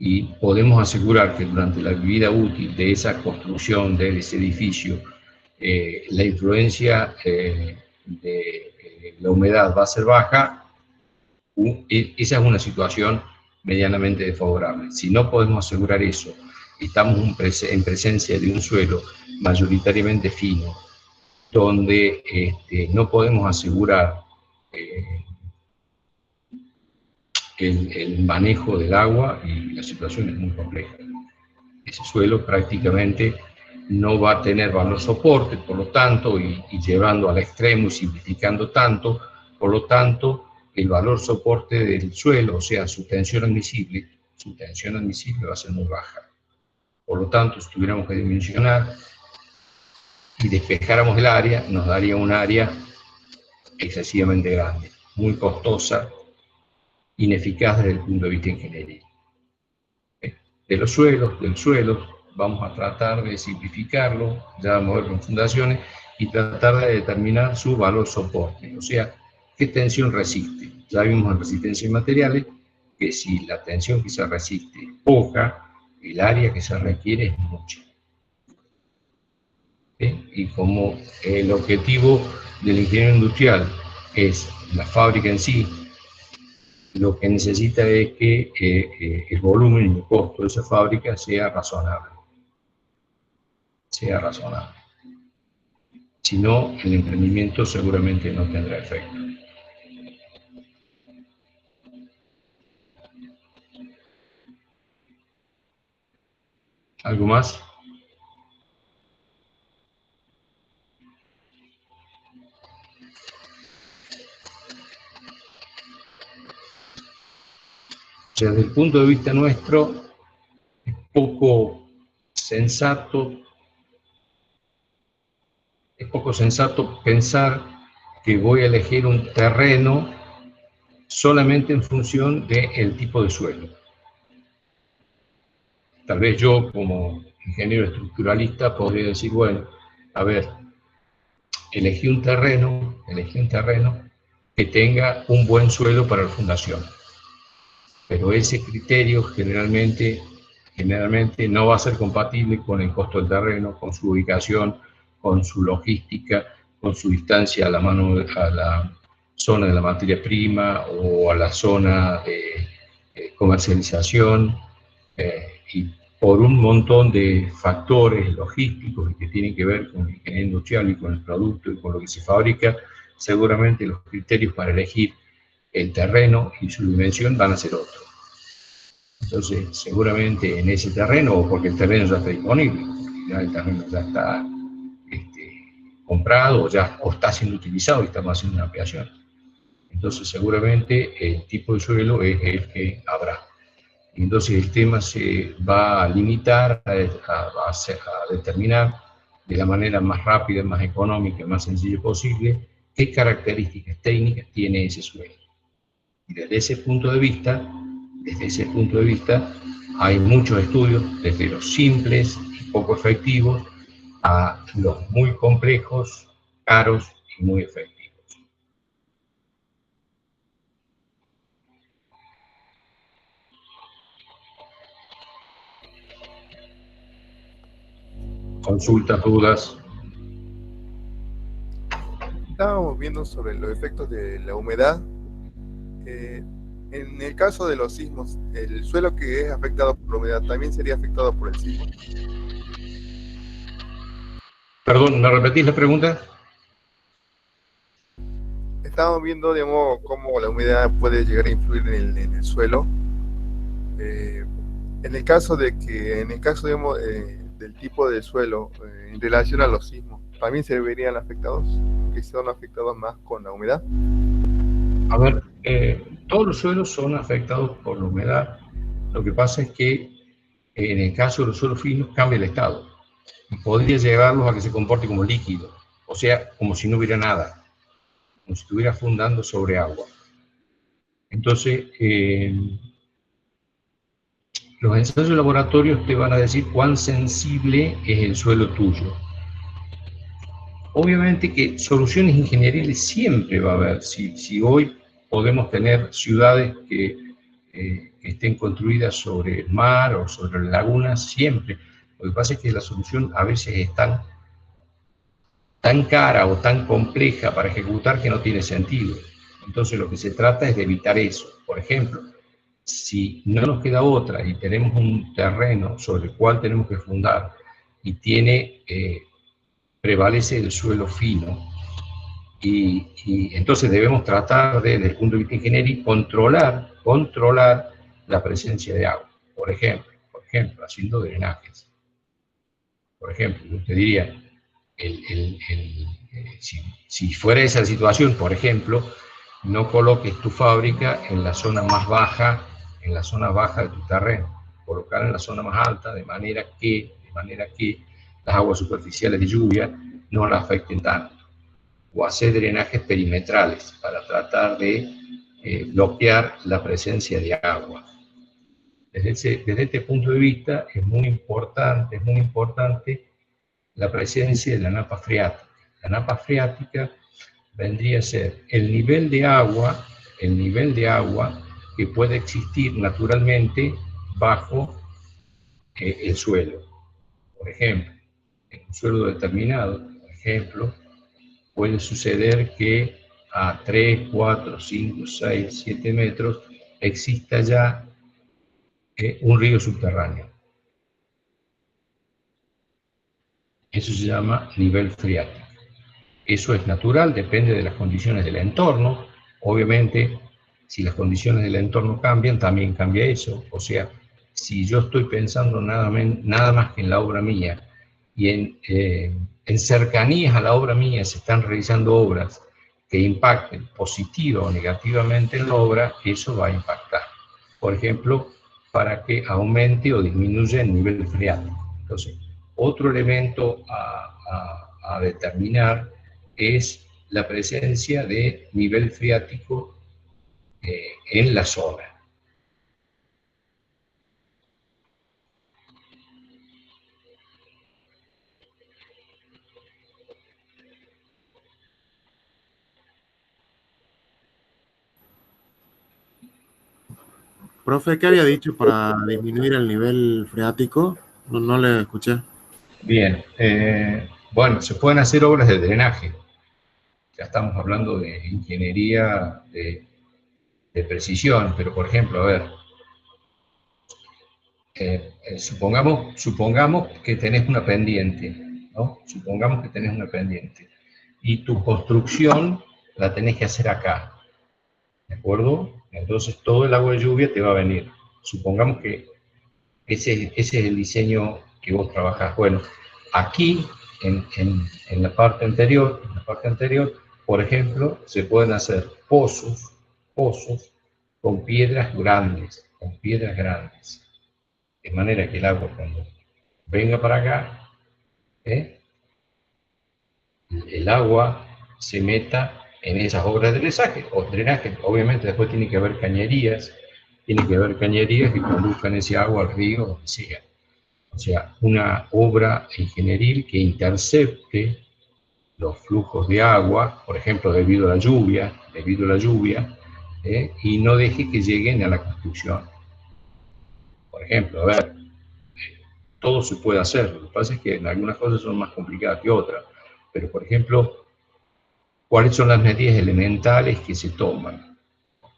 Speaker 1: Y podemos asegurar que durante la vida útil de esa construcción, de ese edificio, la influencia de la humedad va a ser baja, esa es una situación medianamente desfavorable. Si no podemos asegurar eso, estamos en presencia de un suelo mayoritariamente fino, donde no podemos asegurar el manejo del agua, y la situación es muy compleja. Ese suelo prácticamente no va a tener valor soporte, por lo tanto, y llevando al extremo y simplificando tanto, por lo tanto, el valor soporte del suelo, o sea, su tensión admisible va a ser muy baja. Por lo tanto, si tuviéramos que dimensionar y despejáramos el área, nos daría un área excesivamente grande, muy costosa, ineficaz desde el punto de vista de ingeniería. De los suelos, vamos a tratar de simplificarlo, ya vamos a ver con fundaciones, y tratar de determinar su valor soporte, o sea, qué tensión resiste. Ya vimos en resistencia de materiales que si la tensión que se resiste es poca, el área que se requiere es mucha. ¿Sí? Y como el objetivo del ingeniero industrial es la fábrica en sí, lo que necesita es que el volumen y el costo de esa fábrica sea razonable. Si no, el emprendimiento seguramente no tendrá efecto. ¿Algo más? Desde el punto de vista nuestro, es poco sensato pensar que voy a elegir un terreno solamente en función del tipo de suelo. Tal vez yo, como ingeniero estructuralista, podría decir, bueno, a ver, elegí un terreno que tenga un buen suelo para la fundación. Pero ese criterio generalmente no va a ser compatible con el costo del terreno, con su ubicación, con su logística, con su distancia a la zona de la materia prima o a la zona de comercialización, y por un montón de factores logísticos que tienen que ver con la ingeniería industrial y con el producto y con lo que se fabrica, seguramente los criterios para elegir el terreno y su dimensión van a ser otros. Entonces, seguramente en ese terreno, o porque el terreno ya está disponible, ya el terreno ya está comprado o está siendo utilizado y estamos haciendo una ampliación. Entonces, seguramente el tipo de suelo es el que habrá. Entonces, el tema se va a limitar a determinar de la manera más rápida, más económica, más sencilla posible, qué características técnicas tiene ese suelo. Y desde ese punto de vista, hay muchos estudios, desde los simples y poco efectivos a los muy complejos, caros y muy efectivos. Consultas, dudas.
Speaker 4: Estábamos viendo sobre los efectos de la humedad. En el caso de los sismos, ¿el suelo que es afectado por la humedad también sería afectado por el sismo?
Speaker 1: Perdón, ¿me repetís la pregunta?
Speaker 4: Estábamos viendo, digamos, cómo la humedad puede llegar a influir en el suelo. En el caso, digamos, del tipo de suelo en relación a los sismos, ¿también se verían afectados? ¿Que son afectados más con la humedad?
Speaker 1: A ver, todos los suelos son afectados por la humedad. Lo que pasa es que en el caso de los suelos finos cambia el estado. Y podría llevarlos a que se comporte como líquido, o sea, como si no hubiera nada, como si estuviera fundando sobre agua. Entonces, los ensayos de laboratorios te van a decir cuán sensible es el suelo tuyo. Obviamente que soluciones ingenieriles siempre va a haber. Si hoy podemos tener ciudades que estén construidas sobre el mar o sobre lagunas, siempre. Lo que pasa es que la solución a veces es tan cara o tan compleja para ejecutar que no tiene sentido. Entonces lo que se trata es de evitar eso. Por ejemplo, si no nos queda otra y tenemos un terreno sobre el cual tenemos que fundar y prevalece el suelo fino, y entonces debemos tratar de, desde el punto de vista ingeniero, controlar la presencia de agua. Por ejemplo, haciendo drenajes. Por ejemplo, usted diría, si fuera esa situación, por ejemplo, no coloques tu fábrica en la zona más baja, en la zona baja de tu terreno, colocar en la zona más alta, de manera que las aguas superficiales de lluvia no la afecten tanto, o hacer drenajes perimetrales para tratar de bloquear la presencia de agua. Desde este punto de vista es muy importante la presencia de la napa freática. La napa freática vendría a ser el nivel de agua que puede existir naturalmente bajo el suelo. Por ejemplo, en un suelo determinado, por ejemplo, puede suceder que a 3, 4, 5, 6, 7 metros exista ya un río subterráneo. Eso se llama nivel freático. Eso es natural, depende de las condiciones del entorno. Obviamente, si las condiciones del entorno cambian, también cambia eso. O sea, si yo estoy pensando nada más que en la obra mía y en cercanías a la obra mía se están realizando obras que impacten positiva o negativamente en la obra, eso va a impactar. Por ejemplo, para que aumente o disminuya el nivel freático. Entonces, otro elemento a determinar es la presencia de nivel freático en la zona.
Speaker 5: Profe, ¿qué había dicho para disminuir el nivel freático? No le escuché.
Speaker 1: Bien, bueno, se pueden hacer obras de drenaje. Ya estamos hablando de ingeniería de precisión, pero por ejemplo, a ver, supongamos que tenés una pendiente, ¿no? Supongamos que tenés una pendiente y tu construcción la tenés que hacer acá, ¿de acuerdo? Entonces todo el agua de lluvia te va a venir. Supongamos que ese es el diseño que vos trabajás. Bueno, aquí en la parte anterior, por ejemplo, se pueden hacer pozos con piedras grandes, de manera que el agua cuando venga para acá, el agua se meta en esas obras de drenaje, obviamente después tiene que haber cañerías que conduzcan ese agua al río, donde sea. O sea, una obra ingenieril que intercepte los flujos de agua, por ejemplo, debido a la lluvia, y no deje que lleguen a la construcción. Por ejemplo, a ver, todo se puede hacer, lo que pasa es que en algunas cosas son más complicadas que otras, pero por ejemplo, ¿cuáles son las medidas elementales que se toman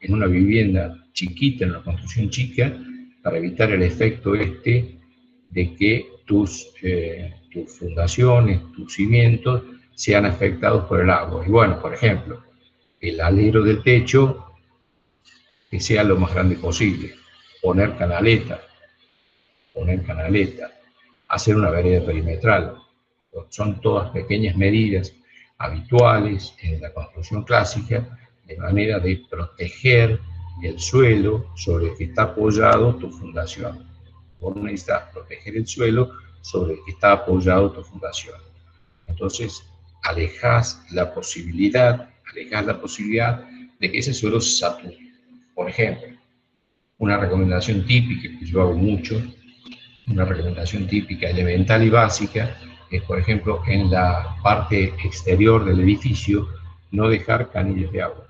Speaker 1: en una vivienda chiquita, en una construcción chica, para evitar el efecto de que tus fundaciones, tus cimientos, sean afectados por el agua? Y bueno, por ejemplo, el alero del techo, que sea lo más grande posible, poner canaleta, hacer una vereda perimetral. Son todas pequeñas medidas habituales en la construcción clásica, de manera de proteger el suelo sobre el que está apoyado tu fundación. Vos necesitas proteger el suelo sobre el que está apoyado tu fundación. Entonces, alejas la posibilidad de que ese suelo se sature. Por ejemplo, una recomendación típica que yo hago mucho, una recomendación típica, elemental y básica, es, por ejemplo, en la parte exterior del edificio, no dejar canillas de agua.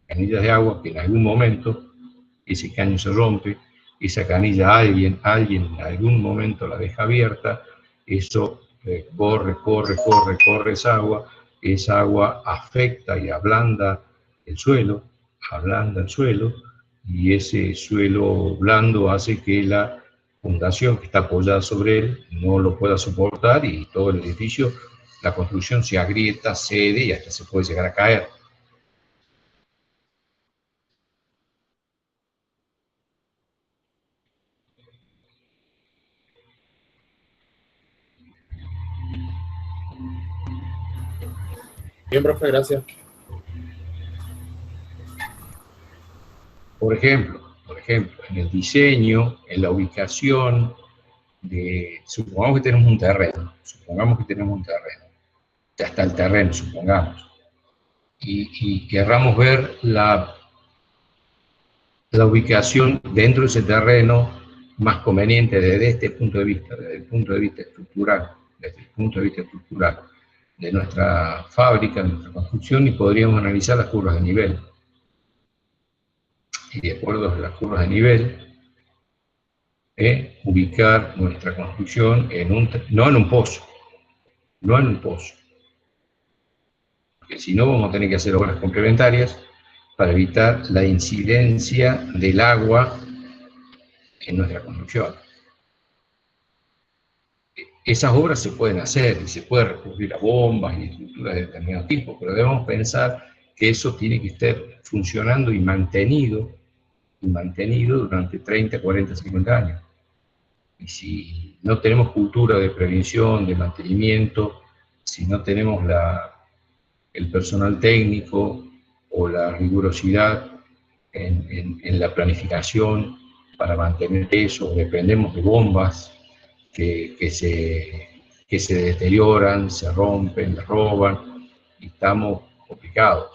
Speaker 1: Canillas de agua que en algún momento ese caño se rompe, esa canilla alguien en algún momento la deja abierta, eso corre esa agua afecta y ablanda el suelo, y ese suelo blando hace que la fundación que está apoyada sobre él no lo pueda soportar y todo el edificio, la construcción se agrieta, cede y hasta se puede llegar a caer.
Speaker 5: Bien, profe, gracias.
Speaker 1: Por ejemplo, en el diseño, en la ubicación supongamos que tenemos un terreno, ya está el terreno, supongamos, y querramos ver la ubicación dentro de ese terreno más conveniente desde este punto de vista, desde el punto de vista estructural, de nuestra fábrica, de nuestra construcción, y podríamos analizar las curvas de nivel. Y de acuerdo a las curvas de nivel, ubicar nuestra construcción no en un pozo, porque si no vamos a tener que hacer obras complementarias para evitar la incidencia del agua en nuestra construcción. Esas obras se pueden hacer y se puede recurrir a bombas y estructuras de determinado tipo, pero debemos pensar que eso tiene que estar funcionando y mantenido durante 30, 40, 50 años. Y si no tenemos cultura de prevención, de mantenimiento, si no tenemos el personal técnico o la rigurosidad en la planificación para mantener eso, dependemos de bombas que se deterioran, se rompen, roban, y estamos complicados.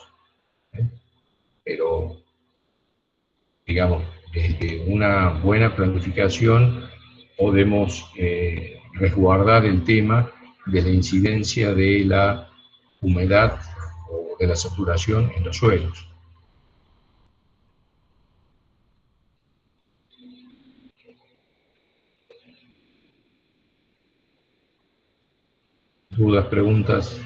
Speaker 1: Pero, digamos, desde una buena planificación podemos resguardar el tema de la incidencia de la humedad o de la saturación en los suelos. dudas, preguntas.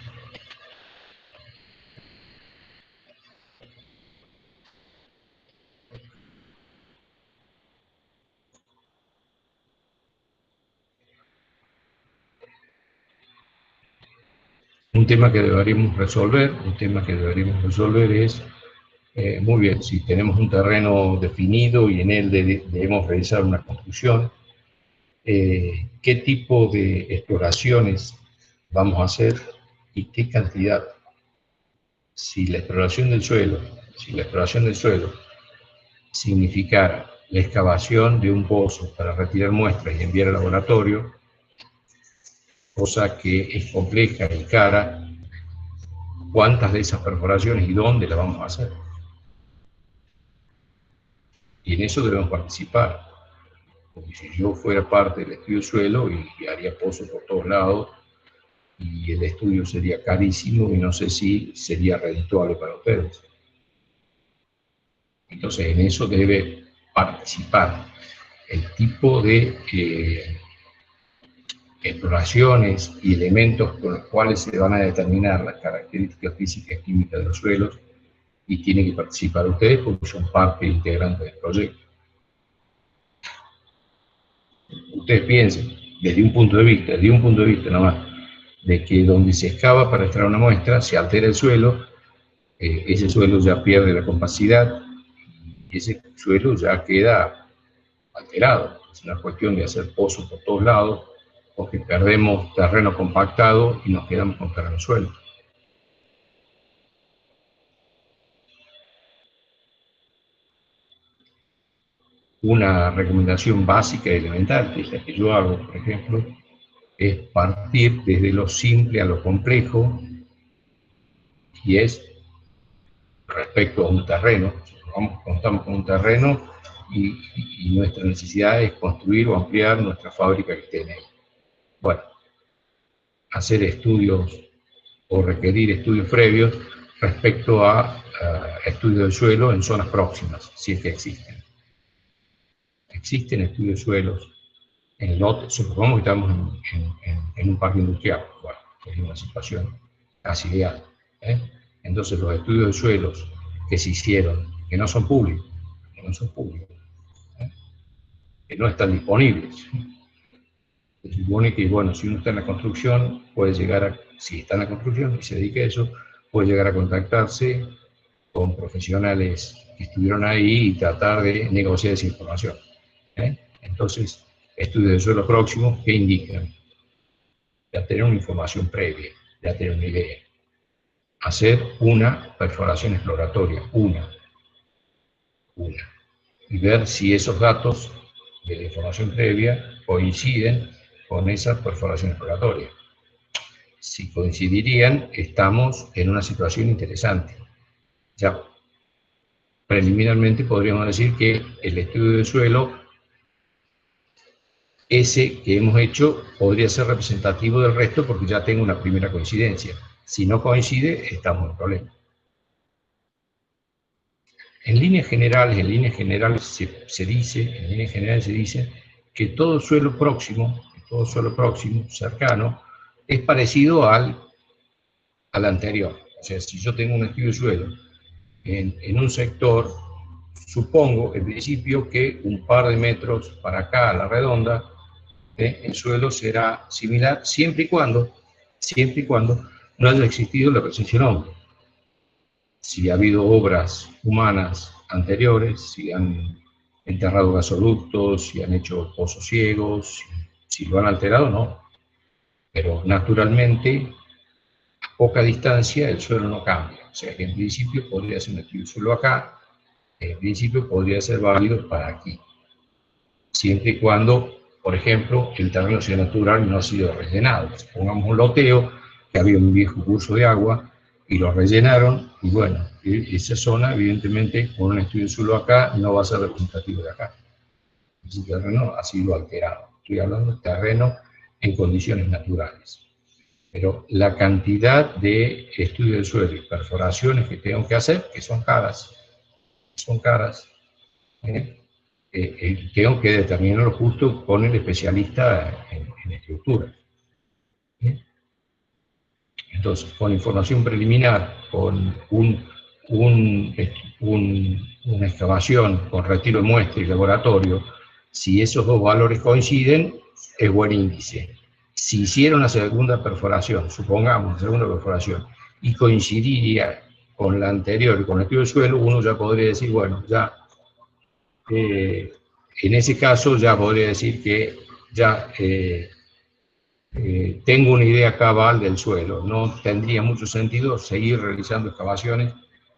Speaker 1: Un tema que deberíamos resolver es, muy bien, si tenemos un terreno definido y en él debemos realizar una construcción, ¿qué tipo de exploraciones vamos a hacer y qué cantidad? Si la exploración del suelo significara la excavación de un pozo para retirar muestras y enviar al laboratorio, cosa que es compleja y cara, ¿cuántas de esas perforaciones y dónde las vamos a hacer? Y en eso debemos participar. Porque si yo fuera parte del estudio de suelo y haría pozos por todos lados, y el estudio sería carísimo y no sé si sería redituable para ustedes. Entonces en eso debe participar. El tipo de exploraciones y elementos con los cuales se van a determinar las características físicas y químicas de los suelos, y tienen que participar ustedes porque son parte integrante del proyecto. Ustedes piensen, desde un punto de vista nomás, de que donde se excava para extraer una muestra, se altera el suelo, ese suelo ya pierde la compacidad, y ese suelo ya queda alterado. Es una cuestión de hacer pozos por todos lados, porque perdemos terreno compactado y nos quedamos con terreno suelo. Una recomendación básica y elemental, que es la que yo hago, por ejemplo, es partir desde lo simple a lo complejo, y es respecto a un terreno. Contamos con un terreno y nuestra necesidad es construir o ampliar nuestra fábrica que esté en él. Bueno, hacer estudios o requerir estudios previos respecto a estudios del suelo en zonas próximas, si es que existen. Existen estudios de suelos en lotes, supongamos que estamos en un parque industrial, bueno, es una situación casi ideal, ¿eh? Entonces los estudios de suelos que se hicieron, que no son públicos, ¿eh? Que no están disponibles. Se supone que, bueno, si uno está en la construcción, puede llegar a, si está en la construcción y se dedica a eso, puede llegar a contactarse con profesionales que estuvieron ahí y tratar de negociar esa información, ¿eh? Entonces, estudios de suelo próximos que indican ya tener una información previa, ya tener una idea. Hacer una perforación exploratoria, una, y ver si esos datos de la información previa coinciden con esa perforación exploratoria. Si coincidirían, estamos en una situación interesante. Ya preliminarmente podríamos decir que el estudio del suelo, ese que hemos hecho, podría ser representativo del resto porque ya tengo una primera coincidencia. Si no coincide, estamos en problema. En líneas generales se dice que todo suelo próximo, cercano, es parecido al anterior. O sea, si yo tengo un estudio de suelo en un sector, supongo en principio que un par de metros para acá a la redonda, el suelo será similar siempre y cuando no haya existido la presencia del hombre. Si ha habido obras humanas anteriores, si han enterrado gasoductos, si han hecho pozos ciegos, si lo han alterado, no. Pero naturalmente, a poca distancia, el suelo no cambia. O sea que en principio podría ser un estudio de suelo acá, en principio podría ser válido para aquí. Siempre y cuando, por ejemplo, el terreno sea natural y no ha sido rellenado. Pongamos un loteo, que había un viejo curso de agua, y lo rellenaron, y bueno, esa zona, evidentemente, con un estudio de suelo acá, no va a ser representativo de acá. Ese terreno ha sido alterado. Estoy hablando de terreno en condiciones naturales. Pero la cantidad de estudios de suelo y perforaciones que tengo que hacer, que son caras, tengo que determinarlo justo con el especialista en estructura. Entonces, con información preliminar, con una excavación con retiro de muestra y laboratorio, si esos dos valores coinciden, es buen índice. Si hicieron la segunda perforación, supongamos la segunda perforación, y coincidiría con la anterior y con el estudio del suelo, uno ya podría decir, bueno, ya en ese caso ya podría decir que ya tengo una idea cabal del suelo. No tendría mucho sentido seguir realizando excavaciones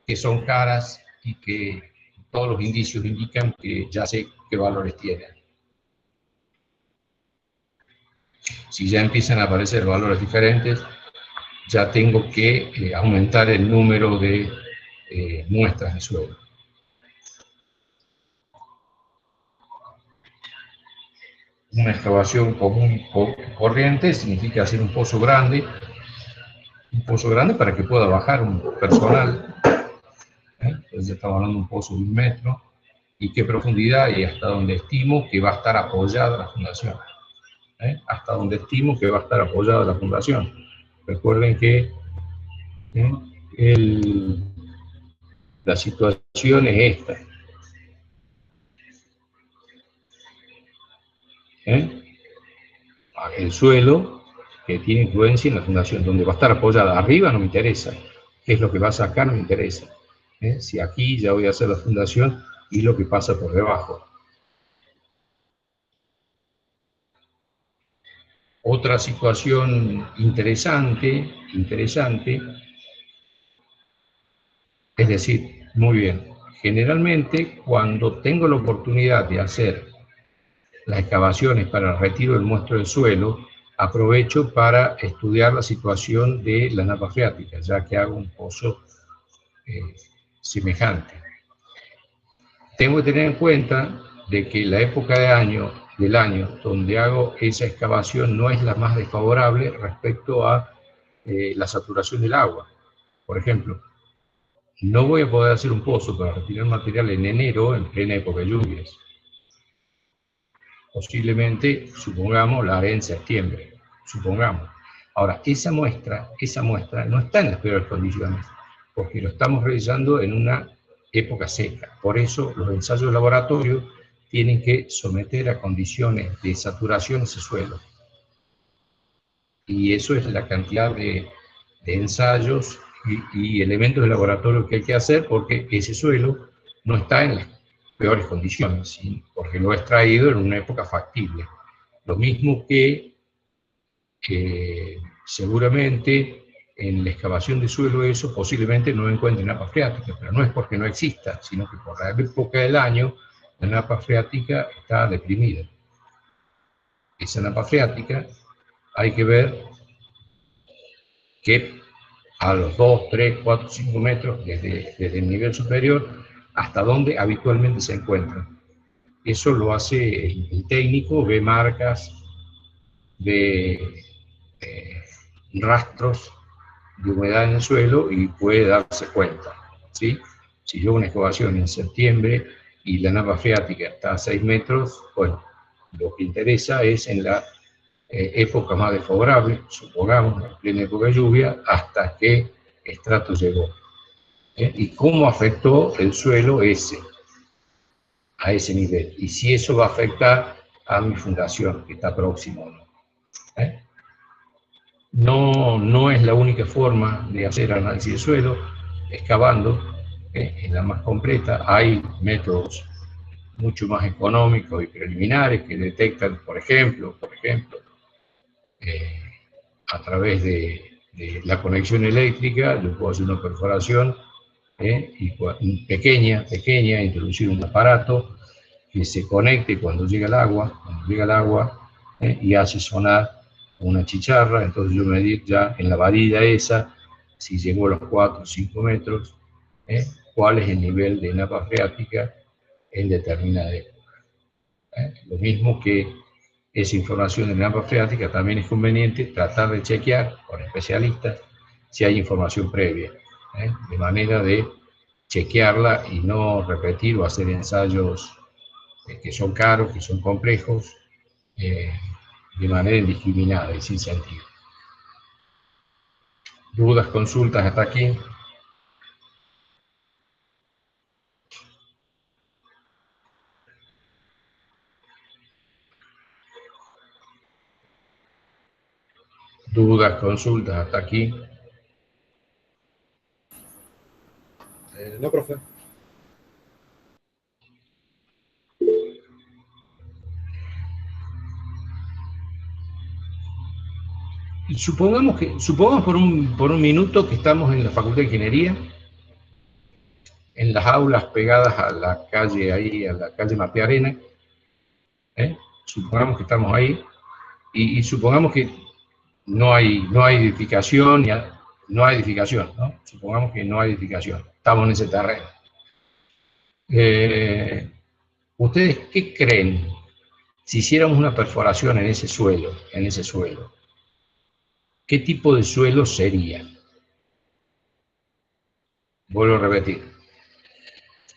Speaker 1: que son caras y que todos los indicios indican que ya sé qué valores tienen. Si ya empiezan a aparecer valores diferentes, ya tengo que aumentar el número de muestras de suelo. Una excavación común corriente significa hacer un pozo grande para que pueda bajar un personal. Entonces estamos hablando de un pozo de 1 metro, y qué profundidad y hasta donde estimo que va a estar apoyada la fundación. Hasta donde estimo que va a estar apoyada la fundación. Recuerden que la situación es esta. El suelo que tiene influencia en la fundación, donde va a estar apoyada arriba no me interesa, qué es lo que va a sacar no me interesa. Si aquí ya voy a hacer la fundación y lo que pasa por debajo. Otra situación interesante, es decir, muy bien, generalmente cuando tengo la oportunidad de hacer las excavaciones para el retiro del muestro del suelo, aprovecho para estudiar la situación de la napa freática, ya que hago un pozo semejante. Tengo que tener en cuenta de que la época del año donde hago esa excavación no es la más desfavorable respecto a la saturación del agua. Por ejemplo, no voy a poder hacer un pozo para retirar material en enero, en plena época de lluvias. Posiblemente, supongamos, la haré en septiembre, supongamos. Ahora, esa muestra no está en las peores condiciones, porque lo estamos realizando en una época seca. Por eso, los ensayos de laboratorio tienen que someter a condiciones de saturación ese suelo. Y eso es la cantidad de ensayos y elementos de laboratorio que hay que hacer, porque ese suelo no está en las peores condiciones, ¿sí? Porque lo he extraído en una época factible. Lo mismo que seguramente en la excavación de suelo eso posiblemente no encuentre napa freática, pero no es porque no exista, sino que por la época del año la napa freática está deprimida. Esa napa freática hay que ver que a los 2, 3, 4, 5 metros desde el nivel superior hasta donde habitualmente se encuentra. Eso lo hace el técnico, ve marcas, ve rastros de humedad en el suelo y puede darse cuenta, ¿sí? Si yo hago una excavación en septiembre y la napa freática está a 6 metros, bueno, lo que interesa es en la época más desfavorable, supongamos, en plena época de lluvia, hasta qué estrato llegó. Y cómo afectó el suelo a ese nivel, y si eso va a afectar a mi fundación, que está próximo o no. No es la única forma de hacer análisis de suelo, excavando, es la más completa. Hay métodos mucho más económicos y preliminares que detectan, por ejemplo, a través de la conexión eléctrica, yo puedo hacer una perforación pequeña, introducir un aparato que se conecte cuando llega el agua, y hace sonar una chicharra. Entonces yo medir ya en la varilla esa, si llegó a los 4 o 5 metros, cuál es el nivel de napa freática en determinada época. Lo mismo que esa información de napa freática, también es conveniente tratar de chequear con especialistas si hay información previa, de manera de chequearla y no repetir o hacer ensayos que son caros, que son complejos, de manera indiscriminada y sin sentido. ¿Dudas, consultas hasta aquí? ¿Dudas, consultas hasta aquí?
Speaker 5: No, profe.
Speaker 1: Supongamos por un minuto que estamos en la Facultad de Ingeniería, en las aulas pegadas a la calle, ahí, a la calle Martí Arena, supongamos que estamos ahí, y supongamos que no hay edificación, no hay edificación, ¿no? Supongamos que no hay edificación, estamos en ese terreno. ¿Ustedes qué creen si hiciéramos una perforación en ese suelo, ¿qué tipo de suelo sería? Vuelvo a repetir.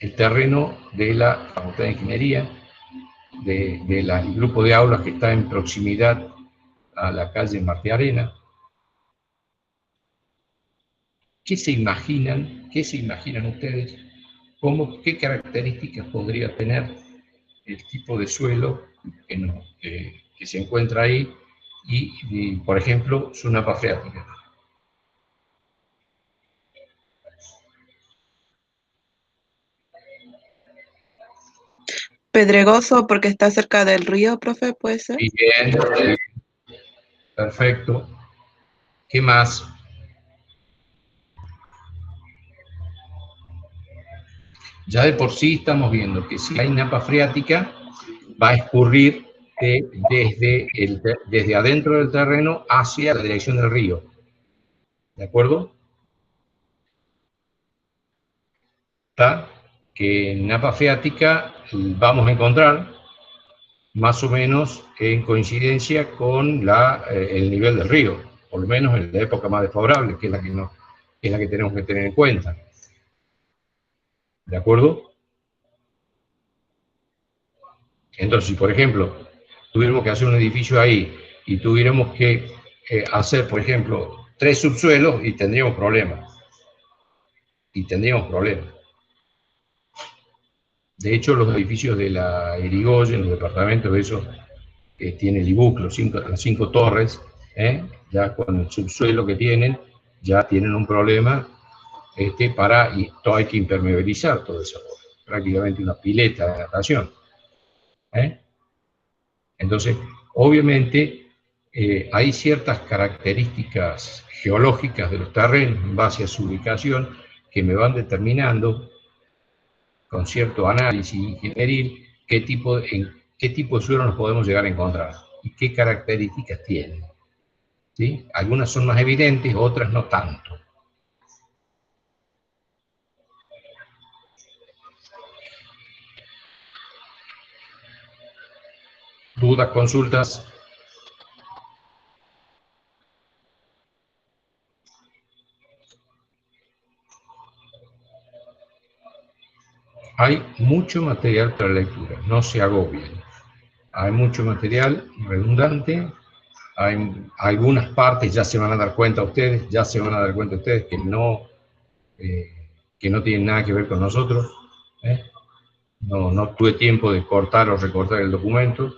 Speaker 1: El terreno de la Facultad de Ingeniería, del grupo de aulas que está en proximidad a la calle Martí Arena. ¿Qué se imaginan ustedes? ¿Qué características podría tener el tipo de suelo que se encuentra ahí y, por ejemplo, su napa freática?
Speaker 6: Pedregoso porque está cerca del río, profe, ¿puede ser?
Speaker 1: Bien, perfecto. ¿Qué más? Ya de por sí estamos viendo que si hay napa freática, va a escurrir desde adentro del terreno hacia la dirección del río. ¿De acuerdo? ¿Está? Que en napa freática vamos a encontrar más o menos en coincidencia con el nivel del río, por lo menos en la época más desfavorable, que es la que tenemos que tener en cuenta. ¿De acuerdo? Entonces, si por ejemplo tuviéramos que hacer un edificio ahí y tuviéramos que hacer, por ejemplo, 3 subsuelos, y tendríamos problemas. De hecho, los edificios de la Irigoyen, los departamentos de esos que tiene el IBUC, las 5 torres, ya con el subsuelo que tienen, ya tienen un problema y hay que impermeabilizar todo eso, prácticamente una pileta de natación. Entonces, obviamente, hay ciertas características geológicas de los terrenos en base a su ubicación que me van determinando, con cierto análisis ingenieril, en qué tipo de suelo nos podemos llegar a encontrar y qué características tienen. ¿Sí? Algunas son más evidentes, otras no tanto. ¿Dudas, consultas? Hay mucho material para lectura, no se agobien. Hay mucho material redundante, hay algunas partes, ya se van a dar cuenta ustedes, que no tienen nada que ver con nosotros. No tuve tiempo de cortar o recortar el documento.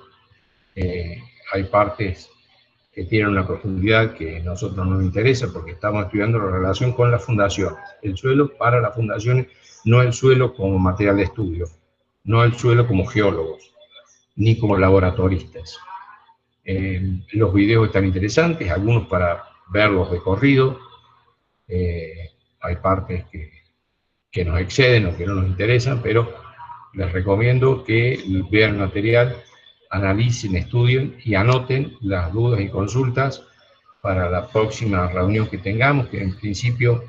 Speaker 1: Hay partes que tienen una profundidad que a nosotros nos interesa porque estamos estudiando la relación con la fundación. El suelo para las fundaciones, no el suelo como material de estudio, no el suelo como geólogos, ni como laboratoristas. Los videos están interesantes, algunos para verlos de corrido. Hay partes que nos exceden o que no nos interesan, pero les recomiendo que vean el material, analicen, estudien y anoten las dudas y consultas para la próxima reunión que tengamos, que en principio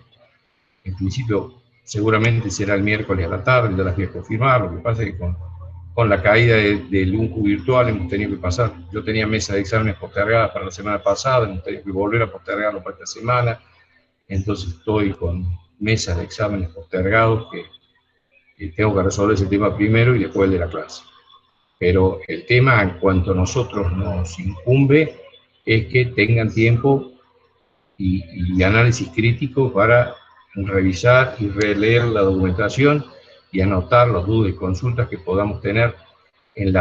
Speaker 1: seguramente será el miércoles a la tarde, ya las voy a confirmar. Lo que pasa es que con la caída del UNCU virtual hemos tenido que pasar, yo tenía mesa de exámenes postergadas para la semana pasada, hemos tenido que volver a postergarlo para esta semana, entonces estoy con mesas de exámenes postergados que tengo que resolver ese tema primero y después el de la clase. Pero el tema, en cuanto a nosotros nos incumbe, es que tengan tiempo y análisis crítico para revisar y releer la documentación y anotar las dudas y consultas que podamos tener en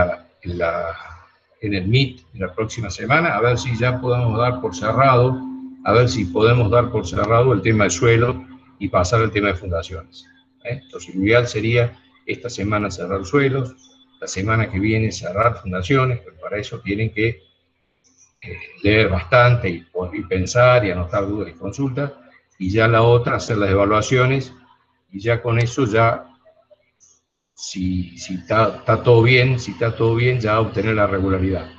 Speaker 1: el Meet de la próxima semana, a ver si ya podemos dar por cerrado, el tema de suelo y pasar al tema de fundaciones. Entonces, lo ideal sería esta semana cerrar suelos, la semana que viene cerrar fundaciones, pero para eso tienen que leer bastante y pensar y anotar dudas y consultas, y ya la otra, hacer las evaluaciones, y ya con eso ya, si está todo bien, ya obtener la regularidad.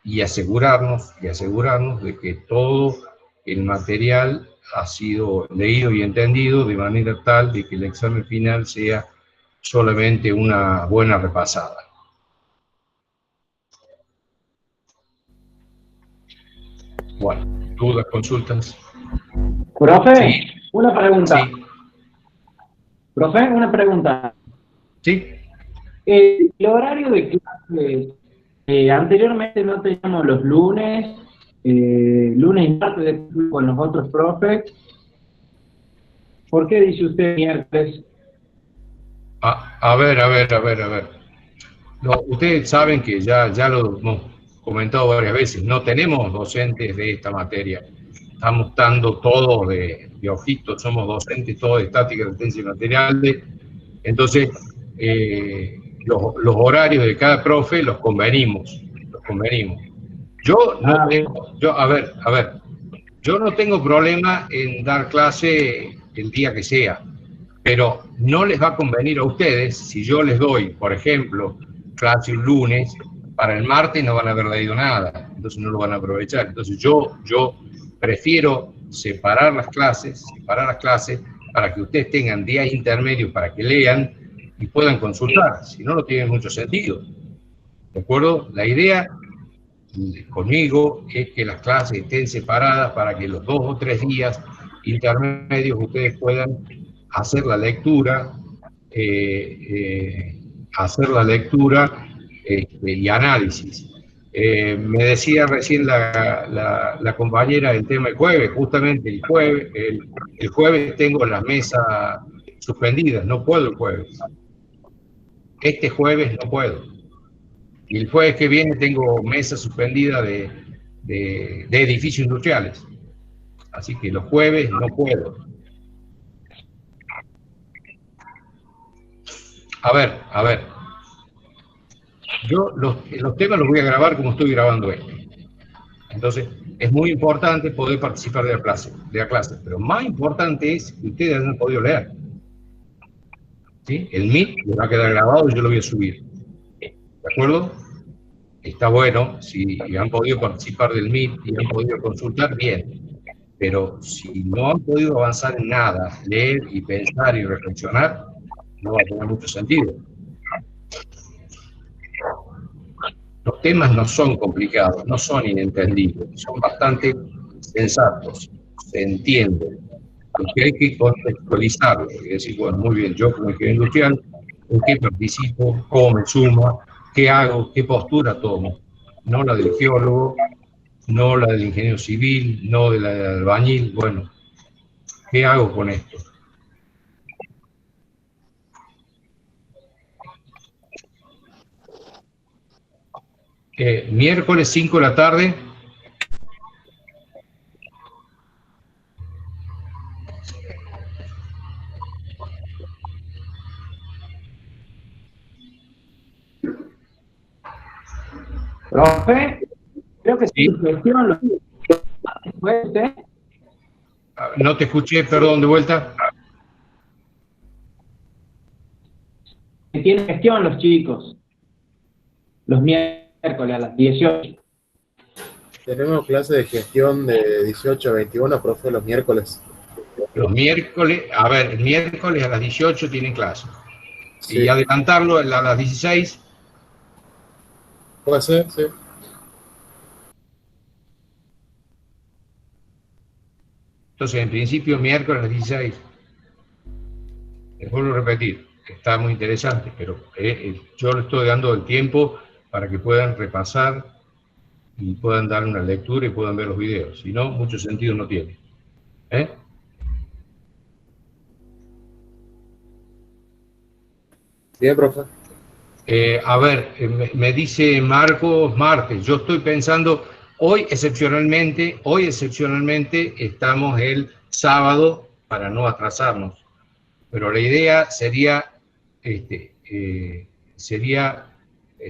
Speaker 1: Y asegurarnos de que todo el material ha sido leído y entendido de manera tal de que el examen final sea solamente una buena repasada. Bueno, dudas, consultas.
Speaker 7: Profe,
Speaker 1: Sí.
Speaker 7: Una pregunta.
Speaker 1: Sí.
Speaker 7: Profe, una pregunta.
Speaker 1: Sí.
Speaker 7: El horario de clase, anteriormente no teníamos los lunes y martes con los otros profes. ¿Por qué dice usted miércoles?
Speaker 1: A ver. No, ustedes saben que ya lo hemos comentado varias veces, no tenemos docentes de esta materia. Estamos dando todo de ojitos, somos docentes todos de estática, resistencia y materiales. Entonces, los horarios de cada profe los convenimos. Yo no tengo problema en dar clase el día que sea, pero no les va a convenir a ustedes si yo les doy, por ejemplo, clase un lunes, para el martes no van a haber leído nada, entonces no lo van a aprovechar. Entonces yo prefiero separar las clases para que ustedes tengan días intermedios para que lean y puedan consultar, si no, no tiene mucho sentido. ¿De acuerdo? La idea conmigo es que las clases estén separadas para que los 2 o 3 días intermedios ustedes puedan hacer la lectura, y análisis. Me decía recién la compañera del tema del jueves, justamente el jueves tengo las mesas suspendidas, no puedo el jueves. Este jueves no puedo. Y el jueves que viene tengo mesa suspendida de edificios industriales. Así que los jueves no puedo. A ver. Yo los temas los voy a grabar como estoy grabando este. Entonces, es muy importante poder participar de la clase. Pero más importante es que ustedes hayan podido leer. ¿Sí? El Meet les va a quedar grabado y yo lo voy a subir. ¿De acuerdo? Está bueno, si han podido participar del Meet y han podido consultar, bien. Pero si no han podido avanzar en nada, leer y pensar y reflexionar, no va a tener mucho sentido. Los temas no son complicados, no son inentendibles, son bastante sensatos, se entienden. Lo que hay que contextualizarlo, y decir, bueno, muy bien, yo como ingeniero industrial, ¿en qué participo? ¿Cómo me sumo? ¿Qué hago? ¿Qué postura tomo? No la del geólogo, no la del ingeniero civil, no de la del albañil. Bueno, ¿qué hago con esto? Miércoles 5 de la tarde.
Speaker 7: Profe, creo que
Speaker 1: sí.
Speaker 7: Su gestión ¿puede usted?
Speaker 1: No te escuché, perdón, de vuelta.
Speaker 7: Que tienen gestión los chicos. Los miércoles a las 18.
Speaker 5: Tenemos clase de gestión de 18 a 21, profe, los miércoles.
Speaker 1: Los miércoles, el miércoles a las 18 tienen clase.
Speaker 5: Sí.
Speaker 1: Y adelantarlo a las 16.
Speaker 5: Puede ser, sí.
Speaker 1: Entonces, en principio, miércoles a las 16. Les vuelvo a repetir, está muy interesante, pero yo le estoy dando el tiempo para que puedan repasar y puedan dar una lectura y puedan ver los videos. Si no, mucho sentido no tiene.
Speaker 5: Bien, profe.
Speaker 1: A ver, me dice Marcos martes. Yo estoy pensando, hoy excepcionalmente estamos el sábado para no atrasarnos. Pero la idea sería,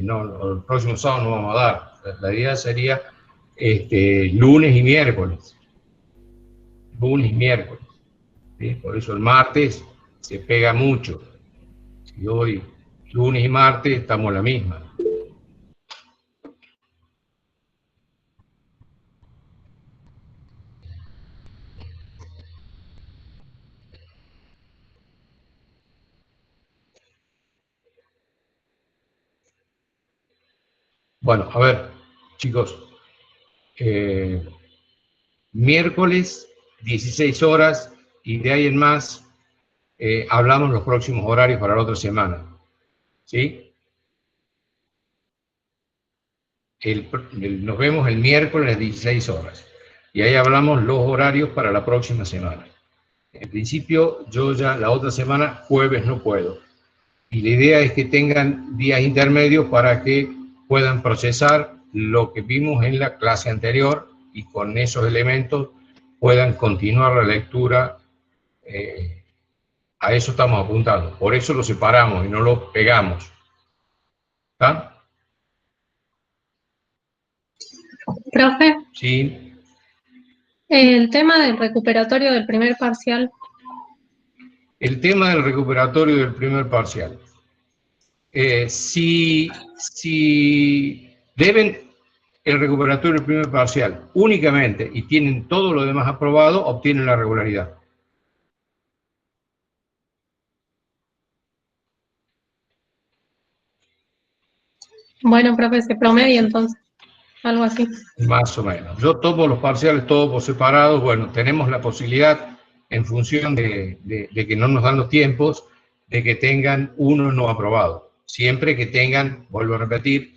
Speaker 1: no, el próximo sábado no vamos a dar. La idea sería lunes y miércoles. Lunes y miércoles. ¿Sí? Por eso el martes se pega mucho. Si hoy, lunes y martes, estamos la misma. Bueno, a ver, chicos. Miércoles, 16 horas, y de ahí en más hablamos los próximos horarios para la otra semana. ¿Sí? Nos vemos el miércoles a las 16 horas. Y ahí hablamos los horarios para la próxima semana. En principio, yo ya la otra semana, jueves, no puedo. Y la idea es que tengan días intermedios para que puedan procesar lo que vimos en la clase anterior y con esos elementos puedan continuar la lectura. A eso estamos apuntando. Por eso lo separamos y no lo pegamos. ¿Está?
Speaker 3: Profe,
Speaker 1: Sí.
Speaker 3: el tema del recuperatorio del primer parcial.
Speaker 1: El tema del recuperatorio del primer parcial. Si deben el recuperatorio del primer parcial únicamente y tienen todo lo demás aprobado, obtienen la regularidad.
Speaker 3: Bueno, profe, se promedia entonces, algo así.
Speaker 1: Más o menos. Yo tomo los parciales todos por separado. Bueno, tenemos la posibilidad, en función de que no nos dan los tiempos, de que tengan uno no aprobado. Siempre que tengan, vuelvo a repetir,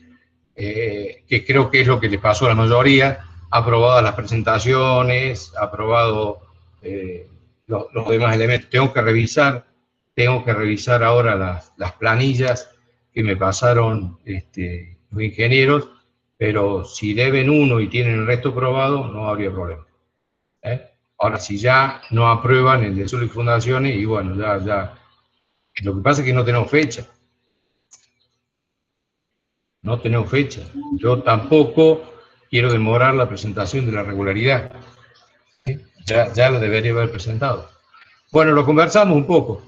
Speaker 1: que creo que es lo que les pasó a la mayoría, aprobadas las presentaciones, aprobado los demás elementos. Tengo que revisar ahora las planillas que me pasaron los ingenieros, pero si deben uno y tienen el resto aprobado, no habría problema. Ahora, si ya no aprueban el de suelo y fundaciones, y bueno, ya. Lo que pasa es que no tenemos fecha. No tenemos fecha. Yo tampoco quiero demorar la presentación de la regularidad. Ya la debería haber presentado. Bueno, lo conversamos un poco.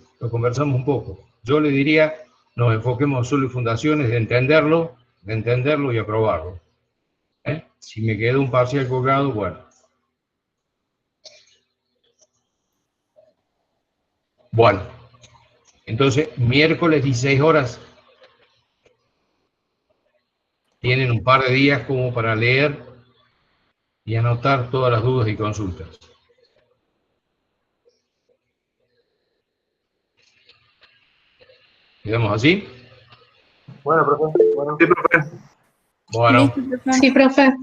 Speaker 1: Yo le diría, nos enfoquemos en suelo y fundaciones, de entenderlo y aprobarlo. Si me queda un parcial colgado, bueno. Bueno, entonces, miércoles 16 horas, tienen un par de días como para leer y anotar todas las dudas y consultas. ¿Quedamos así?
Speaker 5: Bueno, profe. Bueno.
Speaker 4: Sí, profe.
Speaker 1: Bueno,
Speaker 3: Sí, profe.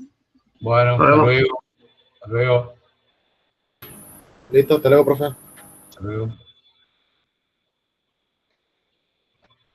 Speaker 1: bueno, hasta luego. Hasta luego.
Speaker 5: Listo, hasta luego, profe.
Speaker 1: Hasta luego.